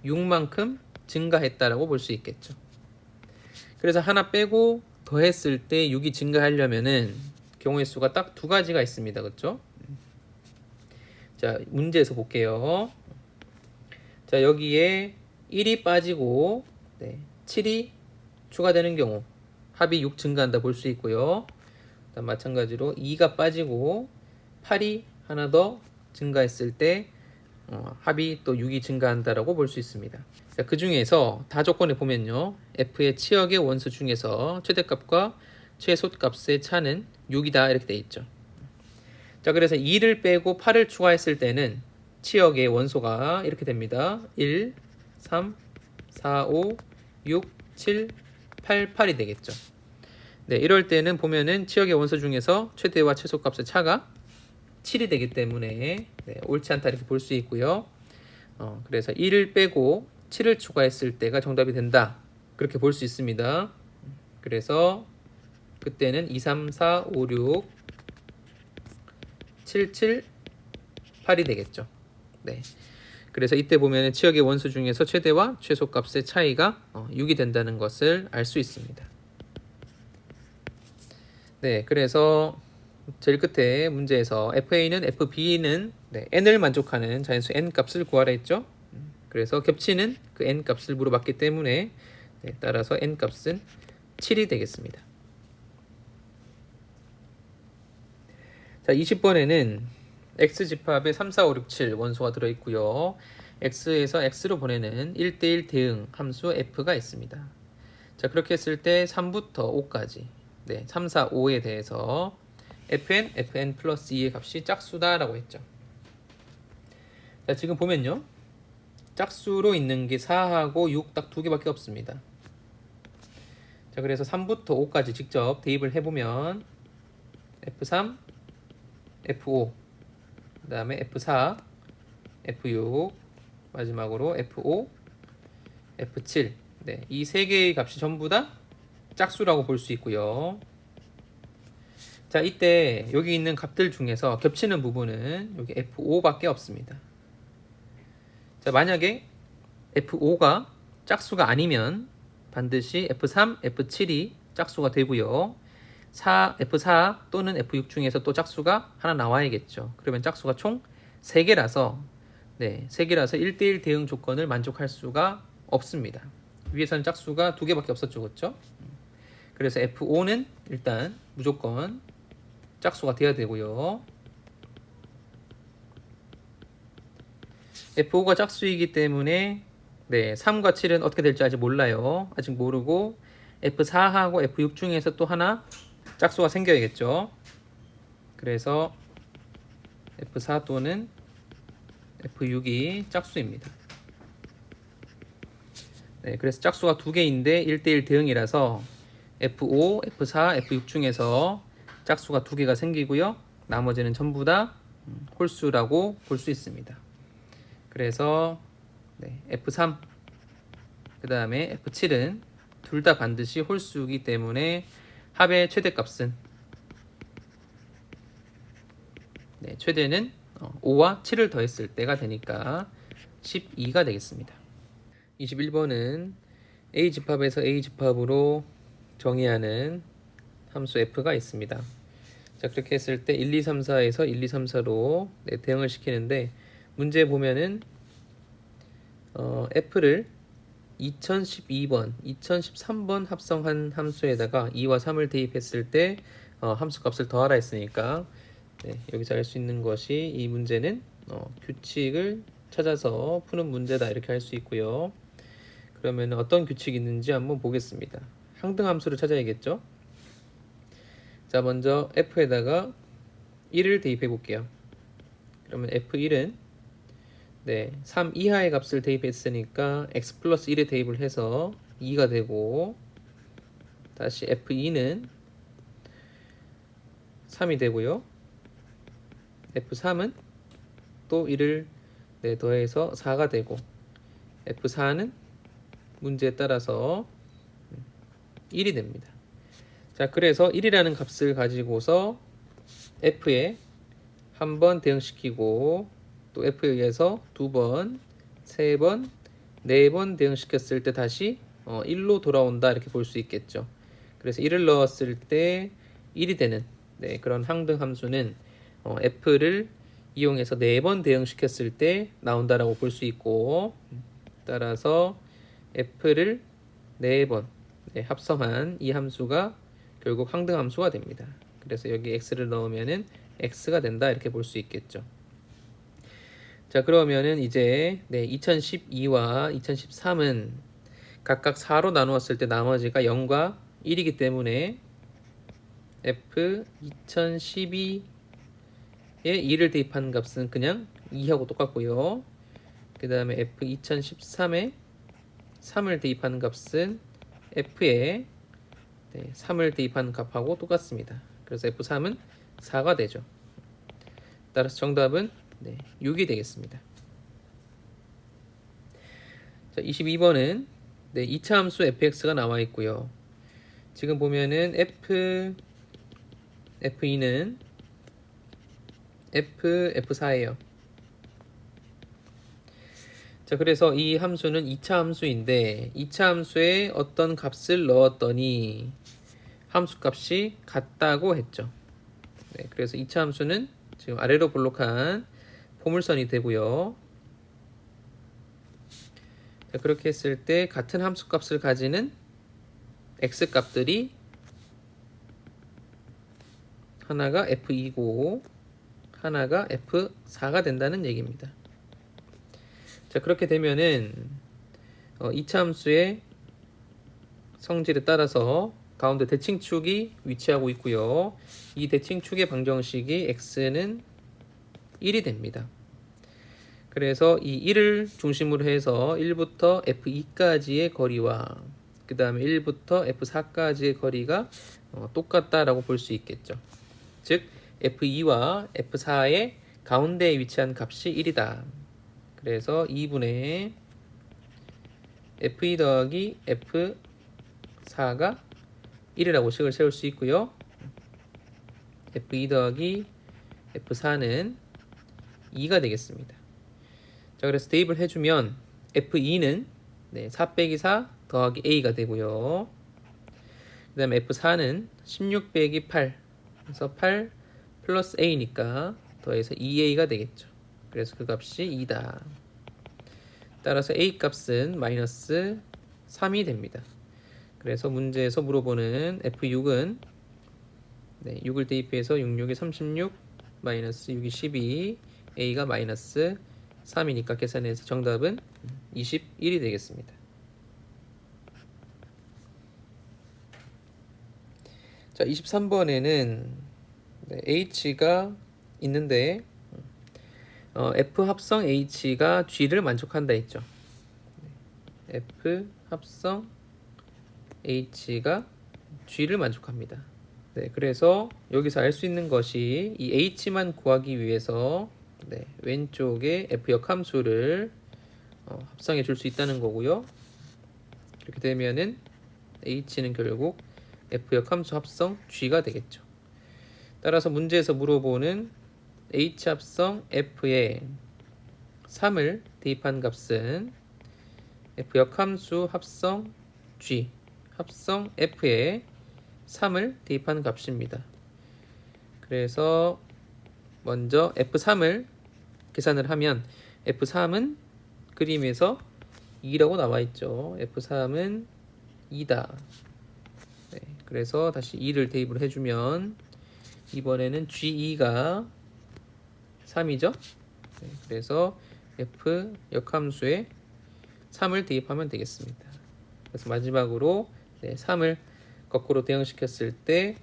6만큼 증가했다라고 볼 수 있겠죠. 그래서 하나 빼고 더했을 때 6이 증가하려면은 경우의 수가 딱 두 가지가 있습니다. 그렇죠? 자, 문제에서 볼게요. 자, 여기에 1이 빠지고 7이 추가되는 경우 합이 6 증가한다 볼 수 있고요. 마찬가지로 2가 빠지고 8이 하나 더 증가했을 때 합이 또 6이 증가한다라고 볼 수 있습니다. 자, 그 중에서 다 조건에 보면요, f의 치역의 원수 중에서 최대값과 최소값의 차는 6이다 이렇게 돼 있죠. 자, 그래서 2를 빼고 8을 추가했을 때는 치역의 원소가 이렇게 됩니다. 1, 3, 4, 5, 6, 7, 8, 8이 되겠죠. 네, 이럴 때는 보면은 치역의 원소 중에서 최대와 최소값의 차가 7이 되기 때문에 옳지 않다 이렇게 볼 수 있고요. 그래서 1을 빼고 7을 추가했을 때가 정답이 된다 그렇게 볼 수 있습니다. 그래서 그때는 2, 3, 4, 5, 6, 7, 7, 8이 되겠죠. 네. 그래서 이때 보면 치역의 원수 중에서 최대와 최소값의 차이가 6이 된다는 것을 알 수 있습니다. 네, 그래서 제일 끝에 문제에서 FA는 FB는 n을 만족하는 자연수 n 값을 구하라 했죠. 그래서 겹치는 그 n 값을 물어봤기 때문에 따라서 n 값은 7이 되겠습니다. 자, 20번에는 x집합에 3, 4, 5, 6, 7 원소가 들어있고요. x에서 x로 보내는 1대1 대응 함수 f가 있습니다. 자, 그렇게 했을 때 3부터 5까지 3, 4, 5에 대해서 fn, fn 플러스 2의 값이 짝수다라고 했죠. 자, 지금 보면요, 짝수로 있는 게 4하고 6 딱 두 개밖에 없습니다. 자, 그래서 3부터 5까지 직접 대입을 해보면 f3, f5, 그 다음에 f4, f6, 마지막으로 f5, f7 이 세 개의 값이 전부 다 짝수라고 볼 수 있고요. 자, 이때 여기 있는 값들 중에서 겹치는 부분은 여기 f5밖에 없습니다. 자, 만약에 f5가 짝수가 아니면 반드시 f3, f7이 짝수가 되고요. f4 또는 f6 중에서 또 짝수가 하나 나와야겠죠. 그러면 짝수가 총 3개라서 3개라서 1대1 대응 조건을 만족할 수가 없습니다. 위에서는 짝수가 2개밖에 없었죠. 그렇죠? 그래서 f5는 일단 무조건 짝수가 돼야 되고요. f5가 짝수이기 때문에 3과 7은 어떻게 될지 아직 몰라요. 아직 모르고 f4하고 f6 중에서 또 하나 짝수가 생겨야겠죠. 그래서 f4 또는 f6이 짝수입니다. 그래서 짝수가 2개인데 1대1 대응이라서 f5, f4, f6 중에서 짝수가 2개가 생기고요. 나머지는 전부 다 홀수라고 볼 수 있습니다. 그래서 f3, 그 다음에 f7은 둘 다 반드시 홀수이기 때문에 합의 최대값은 최대는 5와 7을 더했을 때가 되니까 12가 되겠습니다. 21번은 A집합에서 A집합으로 정의하는 함수 f가 있습니다. 자, 그렇게 했을 때 1, 2, 3, 4에서 1, 2, 3, 4로 대응을 시키는데 문제 보면은 f를 2012번, 2013번 합성한 함수에다가 2와 3을 대입했을 때 함수 값을 더하라 했으니까 여기서 알 수 있는 것이 이 문제는 규칙을 찾아서 푸는 문제다 이렇게 할 수 있고요. 그러면 어떤 규칙이 있는지 한번 보겠습니다. 항등함수를 찾아야겠죠. 자, 먼저 f에다가 1을 대입해 볼게요. 그러면 f1은 3 이하의 값을 대입했으니까 x 플러스 1에 대입을 해서 2가 되고, 다시 f2는 3이 되고요. f3은 또 1을 더해서 4가 되고, f4는 문제에 따라서 1이 됩니다. 자, 그래서 1이라는 값을 가지고서 f에 한 번 대응시키고, 또 f에 의해서 2번, 3번, 4번 대응시켰을 때 다시 1로 돌아온다 이렇게 볼 수 있겠죠. 그래서 1을 넣었을 때 1이 되는 그런 항등 함수는 f를 이용해서 4번 대응시켰을 때 나온다라고 볼 수 있고, 따라서 f를 4번 합성한 이 함수가 결국 항등 함수가 됩니다. 그래서 여기 x를 넣으면은 x가 된다 이렇게 볼 수 있겠죠. 자, 그러면은 이제 2012와 2013은 각각 4로 나누었을 때 나머지가 0과 1이기 때문에 f 2012에 2를 대입한 값은 그냥 2하고 똑같고요. 그 다음에 f 2013에 3을 대입하는 값은 f에 3을 대입한 값하고 똑같습니다. 그래서 f3은 4가 되죠. 따라서 정답은 6이 되겠습니다. 자, 22번은 2차 함수 fx가 나와 있고요. 지금 보면은 f2는 f4예요. 자, 그래서 이 함수는 2차 함수인데 2차 함수에 어떤 값을 넣었더니 함수 값이 같다고 했죠. 그래서 2차 함수는 지금 아래로 볼록한 포물선이 되고요. 자, 그렇게 했을 때 같은 함수 값을 가지는 x 값들이 하나가 f2고 하나가 f4가 된다는 얘기입니다. 자, 그렇게 되면은 2차 함수의 성질에 따라서 가운데 대칭축이 위치하고 있고요. 이 대칭축의 방정식이 x는 1이 됩니다. 그래서 이 1을 중심으로 해서 1부터 f2까지의 거리와 그 다음에 1부터 f4까지의 거리가 똑같다라고 볼 수 있겠죠. 즉 f2와 f4의 가운데에 위치한 값이 1이다. 그래서 2분의 f2 더하기 f4가 1이라고 식을 세울 수 있고요. f2 더하기 f4는 2가 되겠습니다. 자, 그래서 대입을 해주면 f2는 4 빼기 4 더하기 a가 되고요. 그 다음에 f4는 16 빼기 8 그래서 8 플러스 a니까 더해서 2a가 되겠죠. 그래서 그 값이 2다. 따라서 a 값은 마이너스 3이 됩니다. 그래서 문제에서 물어보는 f6은 6을 대입해서 6, 6이 36 마이너스 6이 12 a가 마이너스 3이니까 계산해서 정답은 21이 되겠습니다. 자, 23번에는 h가 있는데 f 합성 h가 g를 만족한다 했죠. f 합성 h가 g를 만족합니다. 그래서 여기서 알 수 있는 것이 이 h만 구하기 위해서 왼쪽에 f 역함수를 합성해 줄 수 있다는 거고요. 이렇게 되면은 h는 결국 f 역함수 합성 g가 되겠죠. 따라서 문제에서 물어보는 h 합성 f에 3을 대입한 값은 f 역함수 합성 g 합성 f에 3을 대입한 값입니다. 그래서 먼저 f3을 계산을 하면 f3은 그림에서 2라고 나와 있죠. F3은 2다. 네, 그래서 다시 2를 대입을 해주면 이번에는 G2가 3이죠. 네, 그래서 F 역함수에 3을 대입하면 되겠습니다. 그래서 마지막으로 3을 거꾸로 대응시켰을 때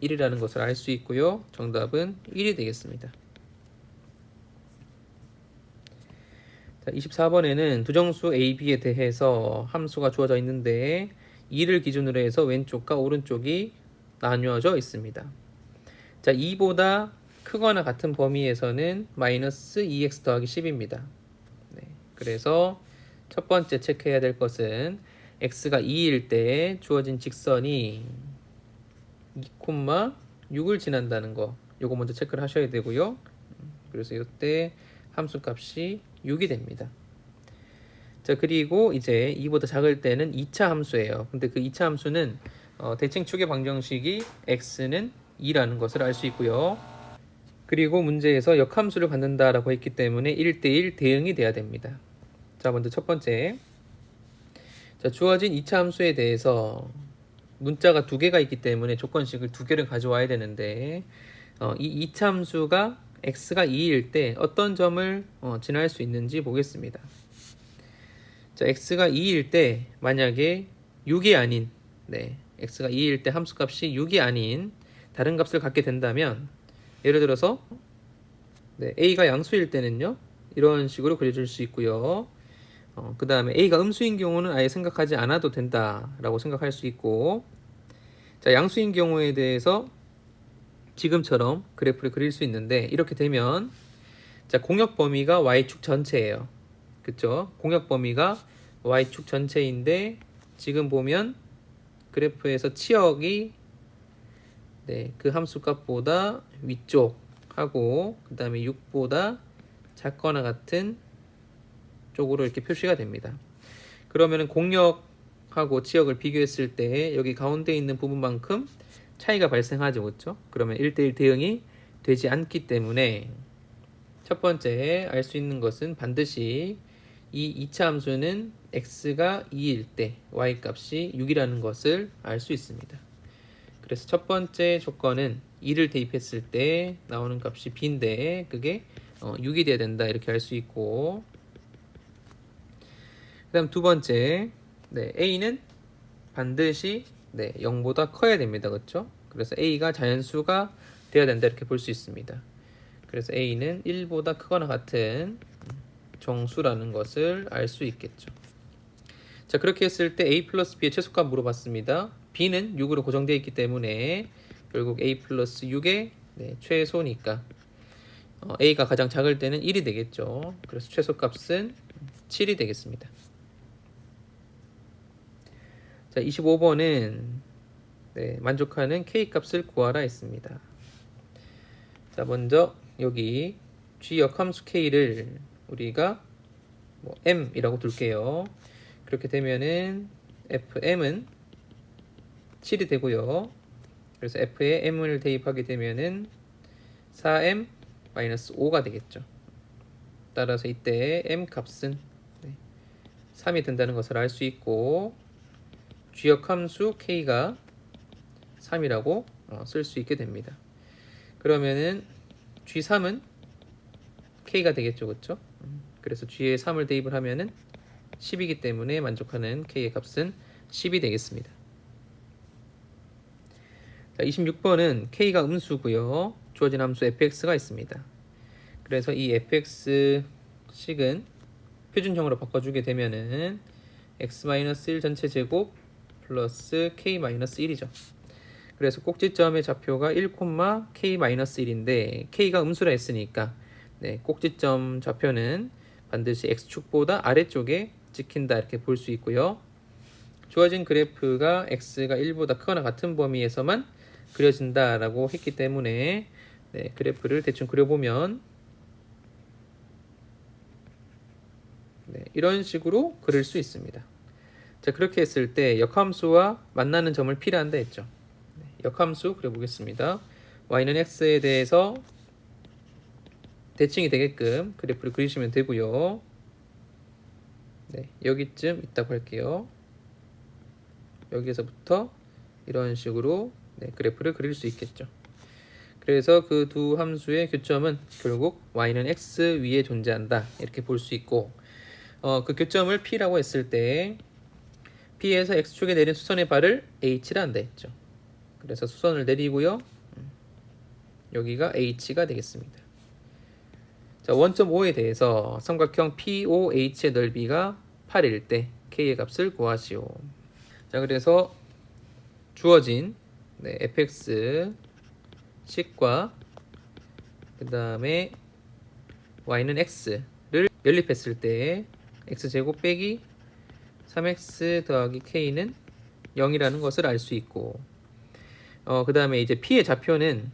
1이라는 것을 알 수 있고요. 정답은 1이 되겠습니다. 자, 24번에는 두 정수 A, B에 대해서 함수가 주어져 있는데 2를 기준으로 해서 왼쪽과 오른쪽이 나뉘어져 있습니다. 자, 2보다 크거나 같은 범위에서는 마이너스 2x 더하기 10입니다. 네, 그래서 첫 번째 체크해야 될 것은 x가 2일 때 주어진 직선이 2,6을 지난다는 거, 요거 먼저 체크를 하셔야 되고요. 그래서 이때 함수 값이 6이 됩니다. 자, 그리고 이제 2보다 작을 때는 2차 함수예요. 근데 그 2차 함수는 대칭 축의 방정식이 x는 2라는 것을 알 수 있고요. 그리고 문제에서 역함수를 갖는다라고 했기 때문에 1대1 대응이 돼야 됩니다. 자, 먼저 첫 번째. 자, 주어진 2차 함수에 대해서 문자가 두 개가 있기 때문에 조건식을 두 개를 가져와야 되는데 이 2차 함수가 x가 2일 때 어떤 점을 지날 수 있는지 보겠습니다. 자, x가 2일 때 만약에 6이 아닌 x가 2일 때 함수값이 6이 아닌 다른 값을 갖게 된다면 예를 들어서 a가 양수일 때는요 이런 식으로 그려줄 수 있고요. 그 다음에 a가 음수인 경우는 아예 생각하지 않아도 된다라고 생각할 수 있고, 자, 양수인 경우에 대해서 지금처럼 그래프를 그릴 수 있는데 이렇게 되면 자, 공역 범위가 y축 전체예요. 그쵸? 공역 범위가 y축 전체인데 지금 보면 그래프에서 치역이 그 함수 값보다 위쪽하고 그 다음에 6보다 작거나 같은 쪽으로 이렇게 표시가 됩니다. 그러면은 공역하고 치역을 비교했을 때 여기 가운데 있는 부분만큼 차이가 발생하죠. 그렇죠? 그러면 1대1 대응이 되지 않기 때문에 첫 번째 알 수 있는 것은 반드시 이 2차 함수는 x가 2일 때 y 값이 6이라는 것을 알 수 있습니다. 그래서 첫 번째 조건은 2를 대입했을 때 나오는 값이 b인데 그게 6이 돼야 된다 이렇게 알 수 있고, 그 다음 두 번째 a는 반드시 0보다 커야 됩니다. 그렇죠? 그래서 a가 자연수가 돼야 된다 이렇게 볼 수 있습니다. 그래서 a는 1보다 크거나 같은 정수라는 것을 알 수 있겠죠. 자, 그렇게 했을 때 a 플러스 b의 최소값 물어봤습니다. b는 6으로 고정되어 있기 때문에 결국 a 플러스 6의 최소니까 a가 가장 작을 때는 1이 되겠죠. 그래서 최소값은 7이 되겠습니다. 자, 25번은 만족하는 k값을 구하라 했습니다. 자, 먼저 여기 g 역함수 k를 우리가 m이라고 둘게요. 그렇게 되면은 fm은 7이 되고요. 그래서 f에 m을 대입하게 되면은 4m-5가 되겠죠. 따라서 이때 m 값은 3이 된다는 것을 알 수 있고, g역함수 k가 3이라고 쓸 수 있게 됩니다. 그러면은 g3은 k가 되겠죠. 그렇죠? 그래서 g에 3을 대입을 하면은 10이기 때문에 만족하는 k의 값은 10이 되겠습니다. 자, 26번은 k가 음수고요. 주어진 함수 fx가 있습니다. 그래서 이 fx식은 표준형으로 바꿔주게 되면은 x-1 전체 제곱 플러스 k-1이죠. 그래서 꼭지점의 좌표가 1, k-1인데 k가 음수라 했으니까 꼭지점 좌표는 반드시 x축보다 아래쪽에 찍힌다 이렇게 볼 수 있고요. 주어진 그래프가 x가 1보다 크거나 같은 범위에서만 그려진다라고 했기 때문에 그래프를 대충 그려보면 이런 식으로 그릴 수 있습니다. 자, 그렇게 했을 때 역함수와 만나는 점을 P란다 했죠. 역함수 그려보겠습니다. y는 x에 대해서 대칭이 되게끔 그래프를 그리시면 되고요. 네, 여기쯤 있다고 할게요. 여기에서부터 이런 식으로 네, 그래프를 그릴 수 있겠죠. 그래서 그 두 함수의 교점은 결국 y는 x 위에 존재한다 이렇게 볼 수 있고, 그 교점을 p라고 했을 때 p에서 x축에 내린 수선의 발을 h라 한다 했죠. 그래서 수선을 내리고요, 여기가 h가 되겠습니다. 자, 1.5에 대해서 삼각형 POH의 넓이가 8일 때 k의 값을 구하시오. 자, 그래서 주어진 fx 식과 그 다음에 y는 x를 연립했을 때 x제곱 빼기 3x 더하기 k는 0이라는 것을 알 수 있고, 그 다음에 이제 p의 좌표는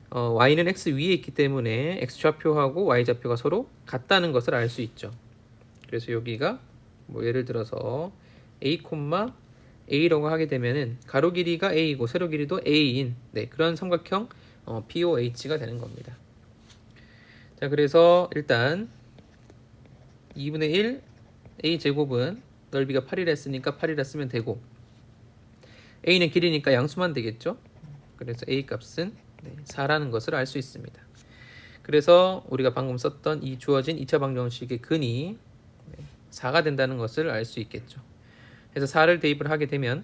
y는 x 위에 있기 때문에 x 좌표하고 y 좌표가 서로 같다는 것을 알 수 있죠. 그래서 여기가 뭐 예를 들어서 a, a라고 하게 되면은 가로 길이가 a이고 세로 길이도 a인 그런 삼각형 POH가 되는 겁니다. 자, 그래서 일단 2분의 1 a 제곱은 넓이가 8이라 했으니까 8이라 쓰면 되고, a는 길이니까 양수만 되겠죠. 그래서 a 값은 4라는 것을 알 수 있습니다. 그래서 우리가 방금 썼던 이 주어진 2차 방정식의 근이 4가 된다는 것을 알 수 있겠죠. 그래서 4를 대입을 하게 되면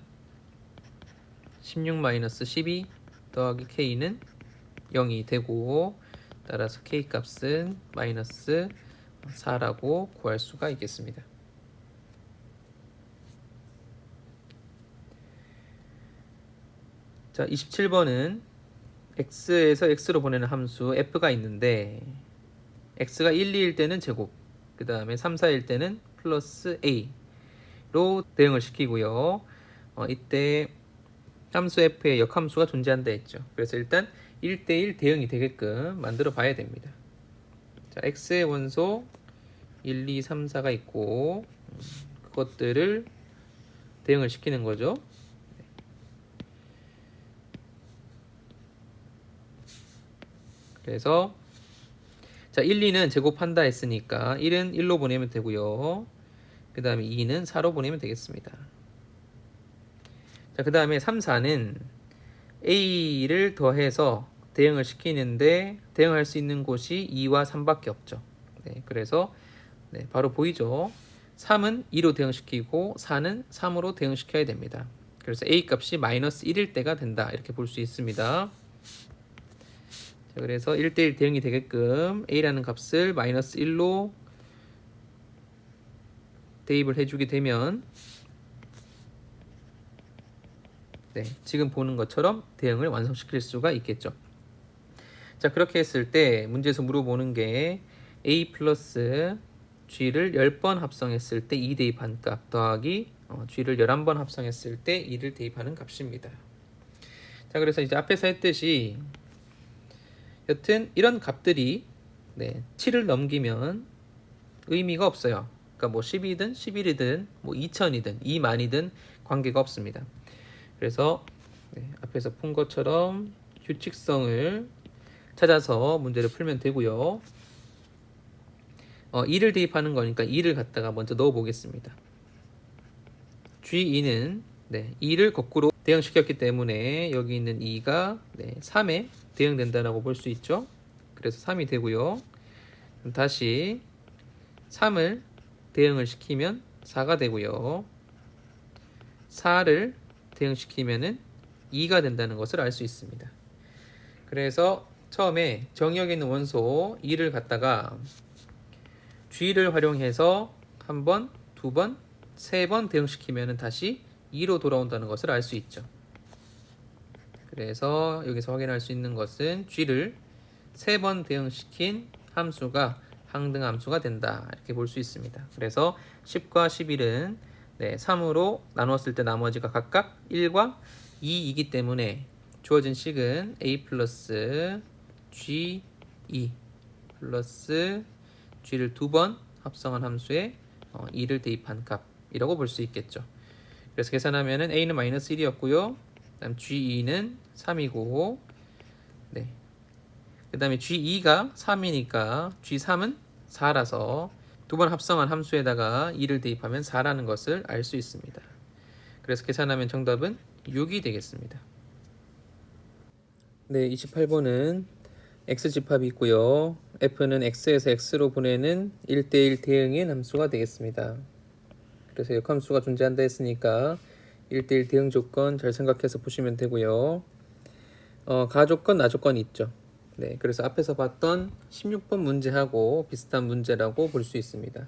16-12 더하기 k는 0이 되고, 따라서 k 값은 마이너스 4라고 구할 수가 있겠습니다. 자, 27번은 x에서 x로 보내는 함수 f가 있는데 x가 1, 2일 때는 제곱, 그 다음에 3, 4일 때는 플러스 a로 대응을 시키고요. 이때 함수 f의 역함수가 존재한다 했죠. 그래서 일단 1대1 대응이 되게끔 만들어 봐야 됩니다. 자, x의 원소 1, 2, 3, 4가 있고, 그것들을 대응을 시키는 거죠. 그래서 자, 1, 2는 제곱한다 했으니까 1은 1로 보내면 되고요. 그 다음에 2는 4로 보내면 되겠습니다. 자, 그 다음에 3, 4는 a를 더해서 대응을 시키는데 대응할 수 있는 곳이 2와 3밖에 없죠. 그래서 바로 보이죠. 3은 2로 대응시키고 4는 3으로 대응시켜야 됩니다. 그래서 a 값이 마이너스 1일 때가 된다 이렇게 볼 수 있습니다. 자, 그래서 1대1 대응이 되게끔 a라는 값을 마이너스 1로 대입을 해주게 되면 지금 보는 것처럼 대응을 완성시킬 수가 있겠죠. 자, 그렇게 했을 때 문제에서 물어보는 게 a 플러스 g를 10번 합성했을 때 2 대입한 값 더하기 g를 11번 합성했을 때 2를 대입하는 값입니다. 자, 그래서 이제 앞에서 했듯이 여튼 이런 값들이 7을 넘기면 의미가 없어요. 그러니까 뭐 10이든 11이든 뭐 2000이든 2만이든 관계가 없습니다. 그래서 앞에서 푼 것처럼 규칙성을 찾아서 문제를 풀면 되고요. 2를 대입하는 거니까 2를 갖다가 먼저 넣어 보겠습니다. G2는 2를 거꾸로 대응시켰기 때문에 여기 있는 2가 3에 대응된다라고 볼 수 있죠. 그래서 3이 되고요. 다시 3을 대응을 시키면 4가 되고요. 4를 대응시키면은 2가 된다는 것을 알 수 있습니다. 그래서 처음에 정의역에 있는 원소 2를 갖다가 G를 활용해서 한 번, 두 번, 세 번 대응시키면 다시 2로 돌아온다는 것을 알 수 있죠. 그래서 여기서 확인할 수 있는 것은 G를 3번 대응시킨 함수가 항등함수가 된다 이렇게 볼 수 있습니다. 그래서 10과 11은 3으로 나누었을 때 나머지가 각각 1과 2이기 때문에 주어진 식은 a 플러스 g 2 플러스 g를 2번 합성한 함수에 2를 대입한 값이라고 볼 수 있겠죠. 그래서 계산하면은 a는 마이너스 1이었고요. 그다음 g2는 3이고, 그 다음에 g2가 3이니까 g3은 4라서 두 번 합성한 함수에다가 2를 대입하면 4라는 것을 알 수 있습니다. 그래서 계산하면 정답은 6이 되겠습니다. 네, 28번은 x집합이 있고요. f는 x에서 x로 보내는 1대1 대응인 함수가 되겠습니다. 그래서 역함수가 존재한다 했으니까 1대1 대응 조건 잘 생각해서 보시면 되고요. 가조건, 나조건이 있죠. 네, 그래서 앞에서 봤던 16번 문제하고 비슷한 문제라고 볼 수 있습니다.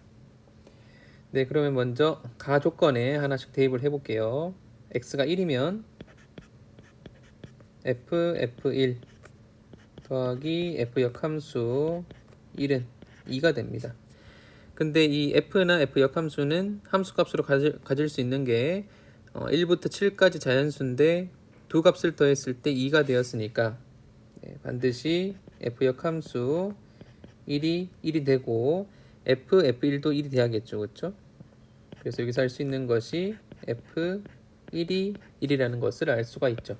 네, 그러면 먼저 가조건에 하나씩 대입을 해볼게요. x가 1이면 f1 더하기 f 역함수 1은 2가 됩니다. 근데 이 f나 f 역함수는 함수값으로 가질 수 있는 게 1부터 7까지 자연수인데 두 값을 더했을 때 2가 되었으니까 반드시 f 역함수 1이 되고 f1도 1이 돼야겠죠. 그렇죠? 그래서 여기서 할 수 있는 것이 f1이 1이라는 것을 알 수가 있죠.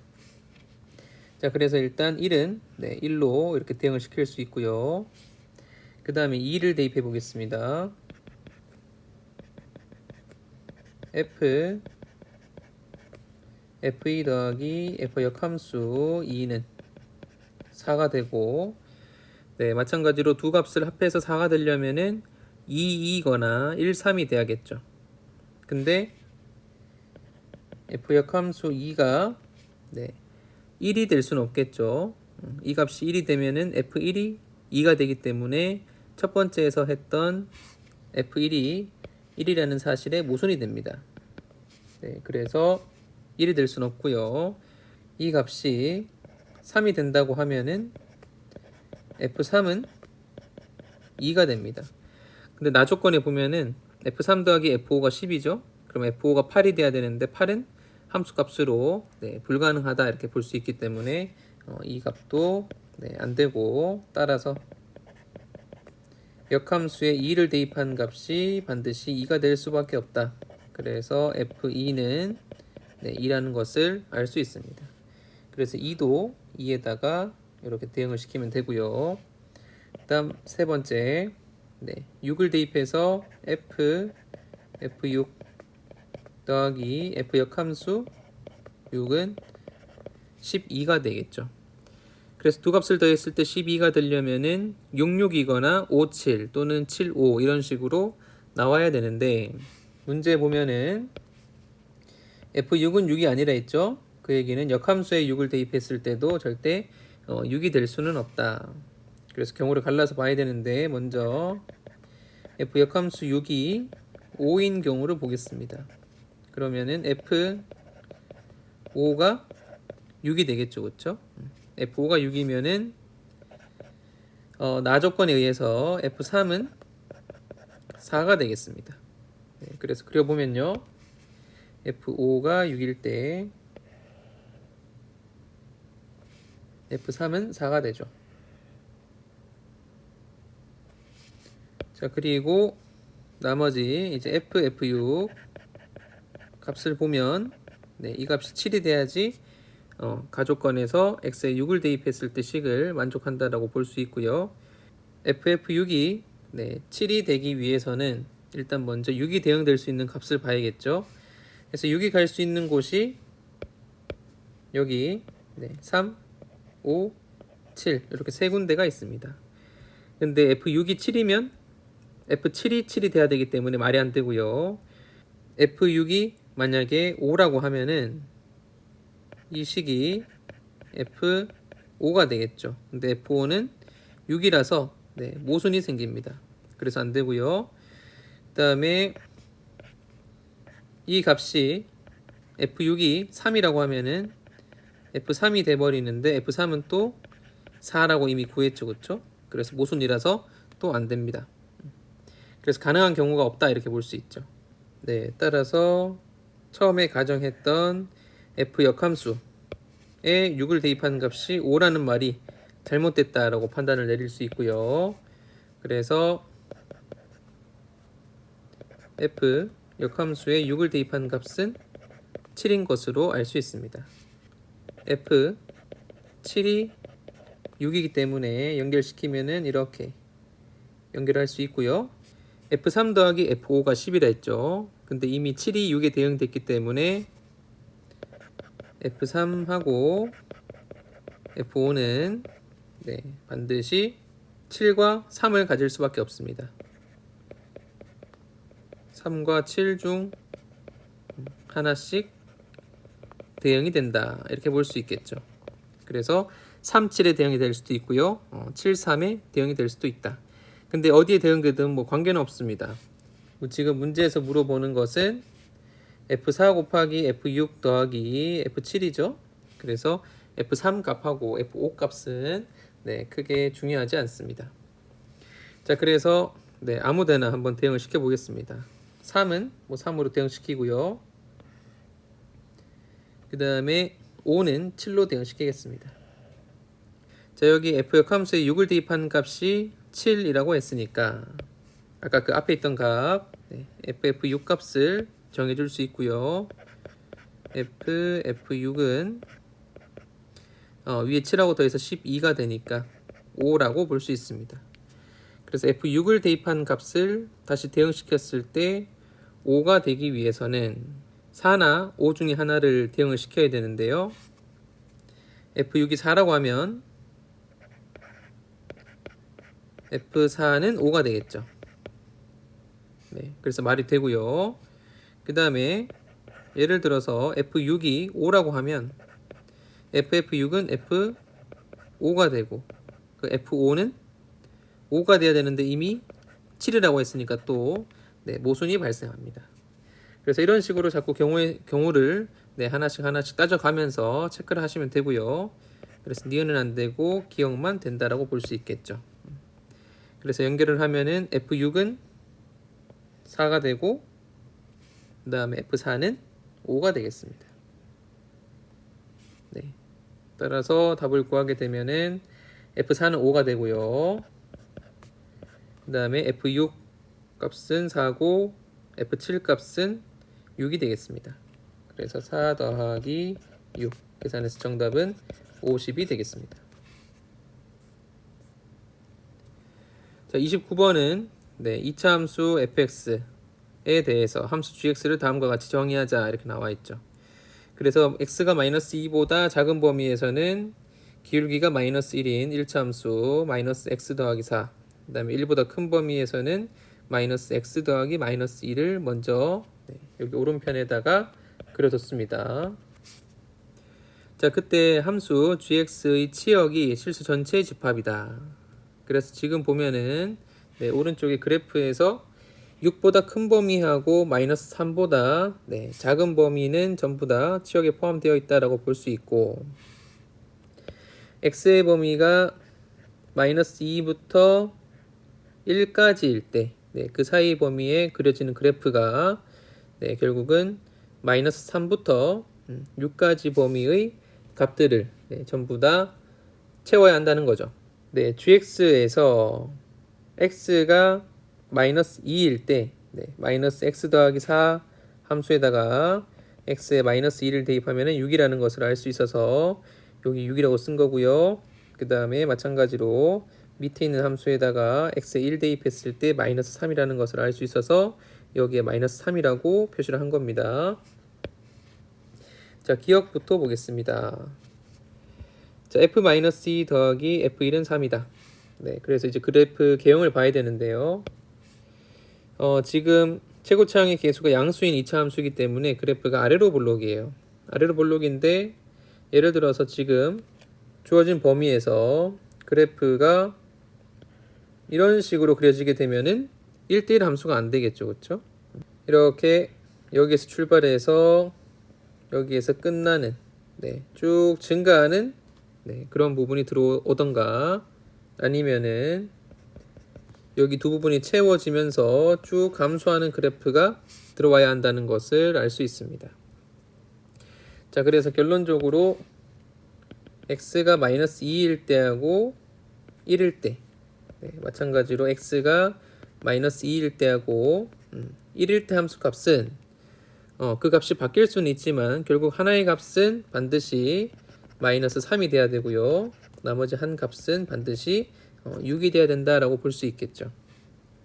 자, 그래서 일단 1은 1로 이렇게 대응을 시킬 수 있고요. 그 다음에 2를 대입해 보겠습니다. f2 더하기 f 역함수 2는 4가 되고, 네, 마찬가지로 두 값을 합해서 4가 되려면은 2, 2거나 1, 3이 돼야겠죠. 근데 f 역함수 2가 1이 될 수는 없겠죠. 이 값이 1이 되면은 f1이 2가 되기 때문에 첫 번째에서 했던 f1이 1이라는 사실에 모순이 됩니다. 네, 그래서 1이 될 수는 없고요. 이 값이 3이 된다고 하면은 f3은 2가 됩니다. 근데 나조건에 보면은 f3 더하기 f5가 10이죠. 그럼 f5가 8이 돼야 되는데 8은 함수값으로 불가능하다 이렇게 볼 수 있기 때문에 이 값도 안 되고, 따라서 역함수에 2를 대입한 값이 반드시 2가 될 수밖에 없다. 그래서 f2는 2라는 것을 알 수 있습니다. 그래서 2도 2에다가 이렇게 대응을 시키면 되고요. 그 다음 세 번째 6을 대입해서 f6 더하기 f 역함수 6은 12가 되겠죠. 그래서 두 값을 더했을 때 12가 되려면은 66이거나 57 또는 75 이런 식으로 나와야 되는데, 문제 보면은 f6은 6이 아니라 했죠. 그 얘기는 역함수에 6을 대입했을 때도 절대 6이 될 수는 없다. 그래서 경우를 갈라서 봐야 되는데, 먼저 f 역함수 6이 5인 경우를 보겠습니다. 그러면은 f5가 6이 되겠죠. 그렇죠? f5가 6이면은 나조건에 의해서 f3은 4가 되겠습니다. 그래서 그려보면요. f5가 6일 때 f3은 4가 되죠. 자, 그리고 나머지 이제 f6 값을 보면 이 값이 7이 돼야지 가조건에서 x에 6을 대입했을 때 식을 만족한다라고 볼 수 있고요. ff6이 7이 되기 위해서는 일단 먼저 6이 대응될 수 있는 값을 봐야겠죠. 그래서 6이 갈 수 있는 곳이 여기 3, 5, 7 이렇게 세 군데가 있습니다. 근데 f6이 7이면 f7이 7이 돼야 되기 때문에 말이 안 되고요. f6이 만약에 5라고 하면은 이 식이 f5가 되겠죠. 근데 f5는 6이라서 모순이 생깁니다. 그래서 안 되고요. 그 다음에 이 값이 f6이 3이라고 하면은 f3이 돼버리는데 f3은 또 4라고 이미 구했죠. 그렇죠? 그래서 모순이라서 또 안 됩니다. 그래서 가능한 경우가 없다 이렇게 볼 수 있죠. 따라서 처음에 가정했던 f 역함수에 6을 대입한 값이 5라는 말이 잘못됐다라고 판단을 내릴 수 있고요. 그래서 f 역함수에 6을 대입한 값은 7인 것으로 알 수 있습니다. f 7이 6이기 때문에 연결시키면은 이렇게 연결할 수 있고요. F3 더하기 F5가 10이라 했죠. 근데 이미 7이 6에 대응됐기 때문에 F3하고 F5는 반드시 7과 3을 가질 수밖에 없습니다. 3과 7 중 하나씩 대응이 된다. 이렇게 볼 수 있겠죠. 그래서 3, 7에 대응이 될 수도 있고요. 7, 3에 대응이 될 수도 있다. 근데 어디에 대응되든 뭐 관계는 없습니다. 지금 문제에서 물어보는 것은 F4 곱하기 F6 더하기 F7이죠. 그래서 F3 값하고 F5 값은 크게 중요하지 않습니다. 자, 그래서 아무데나 한번 대응을 시켜 보겠습니다. 3은 뭐 3으로 대응시키고요. 그 다음에 5는 7로 대응시키겠습니다. 자, 여기 F역 함수에 6을 대입한 값이 7이라고 했으니까 아까 그 앞에 있던 값 FF6 값을 정해줄 수 있고요. FF6은 위에 7하고 더해서 12가 되니까 5라고 볼 수 있습니다. 그래서 F6을 대입한 값을 다시 대응시켰을 때 5가 되기 위해서는 4나 5 중에 하나를 대응을 시켜야 되는데요. F6이 4라고 하면 F4는 5가 되겠죠. 그래서 말이 되고요. 그 다음에 예를 들어서 F6이 5라고 하면 FF6은 F5가 되고 그 F5는 5가 돼야 되는데 이미 7이라고 했으니까 또 모순이 발생합니다. 그래서 이런 식으로 자꾸 경우를 하나씩 따져가면서 체크를 하시면 되고요. 그래서 니은은 안 되고 기억만 된다라고 볼 수 있겠죠. 그래서 연결을 하면은 F6은 4가 되고 그 다음에 F4는 5가 되겠습니다. 따라서 답을 구하게 되면은 F4는 5가 되고요. 그 다음에 F6 값은 4고 F7 값은 6이 되겠습니다. 그래서 4 더하기 6 계산해서 정답은 50이 되겠습니다. 자, 29번은 2차 함수 fx에 대해서 함수 gx를 다음과 같이 정의하자 이렇게 나와 있죠. 그래서 x가 마이너스 2보다 작은 범위에서는 기울기가 마이너스 1인 1차 함수 마이너스 x 더하기 4, 그 다음에 1보다 큰 범위에서는 마이너스 x 더하기 마이너스 2를 먼저 여기 오른편에다가 그려뒀습니다. 자, 그때 함수 gx의 치역이 실수 전체의 집합이다. 그래서 지금 보면은 오른쪽에 그래프에서 6보다 큰 범위하고 마이너스 3보다 작은 범위는 전부 다 치역에 포함되어 있다라고 볼 수 있고, x의 범위가 마이너스 2부터 1까지일 때 그 사이 범위에 그려지는 그래프가 결국은 마이너스 3부터 6까지 범위의 값들을 전부 다 채워야 한다는 거죠. gx에서 x가 마이너스 2일 때 마이너스 x 더하기 4 함수에다가 x에 마이너스 2를 대입하면 6이라는 것을 알 수 있어서 여기 6이라고 쓴 거고요. 그 다음에 마찬가지로 밑에 있는 함수에다가 x에 1 대입했을 때 마이너스 3이라는 것을 알 수 있어서 여기에 마이너스 3이라고 표시를 한 겁니다. 자, 기억부터 보겠습니다. 자, f-2 더하기 f1은 3이다. 그래서 이제 그래프 개형을 봐야 되는데요. 지금 최고차항의 계수가 양수인 2차 함수이기 때문에 그래프가 아래로 볼록이에요. 아래로 볼록인데 예를 들어서 지금 주어진 범위에서 그래프가 이런 식으로 그려지게 되면은 1대1 함수가 안 되겠죠. 그렇죠? 이렇게 여기에서 출발해서 여기에서 끝나는 쭉 증가하는 그런 부분이 들어오던가 아니면은 여기 두 부분이 채워지면서 쭉 감소하는 그래프가 들어와야 한다는 것을 알 수 있습니다. 자, 그래서 결론적으로 x가 마이너스 2일 때하고 1일 때 마찬가지로 x가 마이너스 2일 때하고 1일 때 함수 값은 그 값이 바뀔 수는 있지만 결국 하나의 값은 반드시 마이너스 3이 돼야 되고요. 나머지 한 값은 반드시 6이 돼야 된다라고 볼 수 있겠죠.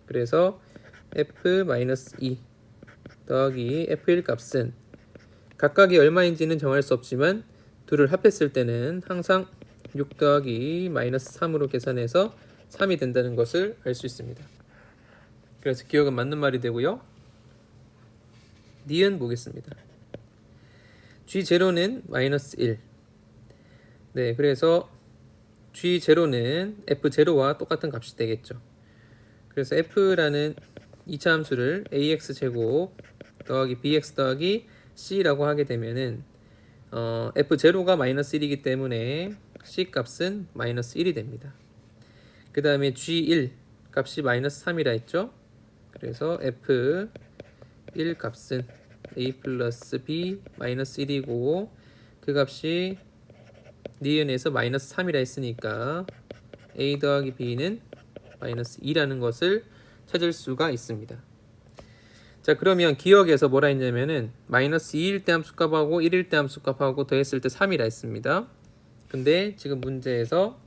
그래서 f-2 더하기 f1 값은 각각이 얼마인지는 정할 수 없지만 둘을 합했을 때는 항상 6 더하기 마이너스 3으로 계산해서 3이 된다는 것을 알 수 있습니다. 그래서 기억은 맞는 말이 되고요. 니은 보겠습니다. G0는 마이너스 1. 네, 그래서 G0는 F0와 똑같은 값이 되겠죠. 그래서 F라는 2차 함수를 AX제곱 더하기 BX 더하기 C라고 하게 되면은 F0가 마이너스 1이기 때문에 C 값은 마이너스 1이 됩니다. 그 다음에 G1 값이 마이너스 3이라 했죠. 그래서 F1 값은 A 플러스 B 마이너스 1이고 그 값이 니은에서 마이너스 3이라 했으니까 A 더하기 B는 마이너스 2라는 것을 찾을 수가 있습니다. 자, 그러면 기억에서 뭐라 했냐면은 마이너스 2일 때 함수값하고 1일 때 함수값하고 더했을 때 3이라 했습니다. 근데 지금 문제에서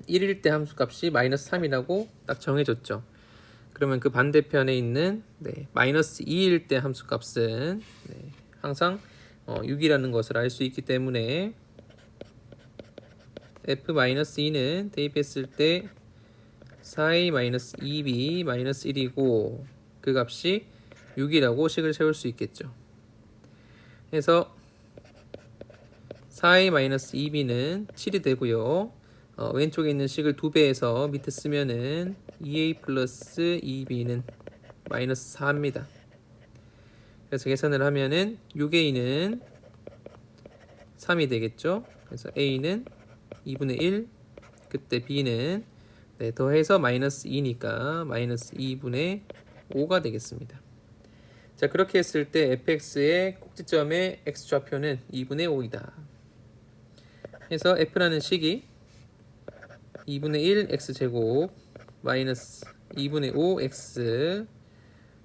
1일 때 함수값이 마이너스 3이라고 딱 정해졌죠. 그러면 그 반대편에 있는 마이너스 2일 때 함수값은 항상 6이라는 것을 알 수 있기 때문에 f-2는 대입했을 때 4a-2b-1이고 그 값이 6이라고 식을 세울 수 있겠죠. 그래서 4a-2b는 7이 되고요. 왼쪽에 있는 식을 2배해서 밑에 쓰면은 2a 플러스 2b는 마이너스 4입니다. 그래서 계산을 하면은 6a는 3이 되겠죠. 그래서 a는 2분의 1, 그때 b는 더해서 마이너스 2니까 마이너스 2분의 5가 되겠습니다. 자, 그렇게 했을 때 fx의 꼭지점의 x좌표는 2분의 5이다. 그래서 f라는 식이 2분의 1 x제곱 마이너스 2분의 5 x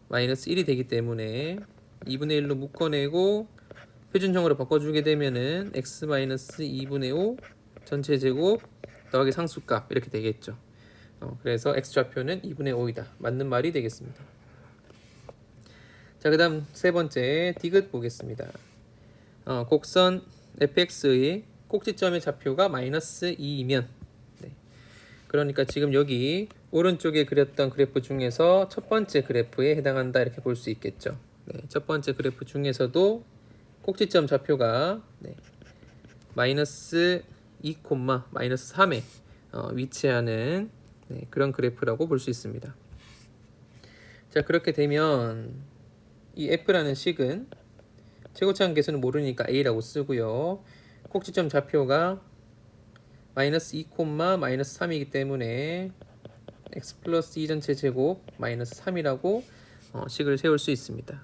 마이너스 1이 되기 때문에 2분의 1로 묶어내고 표준형으로 바꿔주게 되면은 x 마이너스 2분의 5 전체 제곱 더하기 상수값 이렇게 되겠죠. 그래서 x좌표는 2분의 5이다. 맞는 말이 되겠습니다. 자, 그 다음 세 번째 디귿 보겠습니다. 곡선 fx의 꼭지점의 좌표가 마이너스 2이면 그러니까 지금 여기 오른쪽에 그렸던 그래프 중에서 첫 번째 그래프에 해당한다 이렇게 볼 수 있겠죠. 첫 번째 그래프 중에서도 꼭지점 좌표가 마이너스 2, 마이너스 3에 위치하는 그런 그래프라고 볼 수 있습니다. 자, 그렇게 되면 이 f라는 식은 최고차항 계수는 모르니까 a라고 쓰고요. 꼭지점 좌표가 마이너스 2, 마이너스 3이기 때문에 x 플러스 2 전체 제곱 마이너스 3이라고 식을 세울 수 있습니다.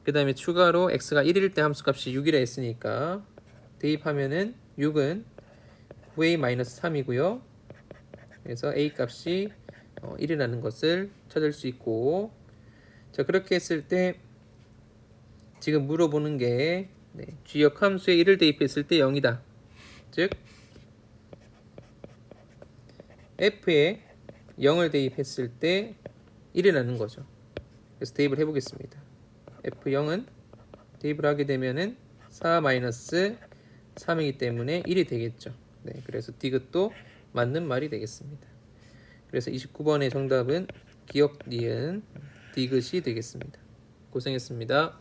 그 다음에 추가로 x가 1일 때 함수값이 6이라 했으니까 대입하면은 6은 9a 마이너스 3이고요. 그래서 a 값이 1이라는 것을 찾을 수 있고, 자, 그렇게 했을 때 지금 물어보는 게 G역 함수에 1을 대입했을 때 0이다. 즉 F에 0을 대입했을 때 1이라는 거죠. 그래서 대입을 해보겠습니다. F0은 대입을 하게 되면은 4-3이기 때문에 1이 되겠죠. 그래서 디귿도 맞는 말이 되겠습니다. 그래서 29번의 정답은 기억 니은 디귿이 되겠습니다. 고생했습니다.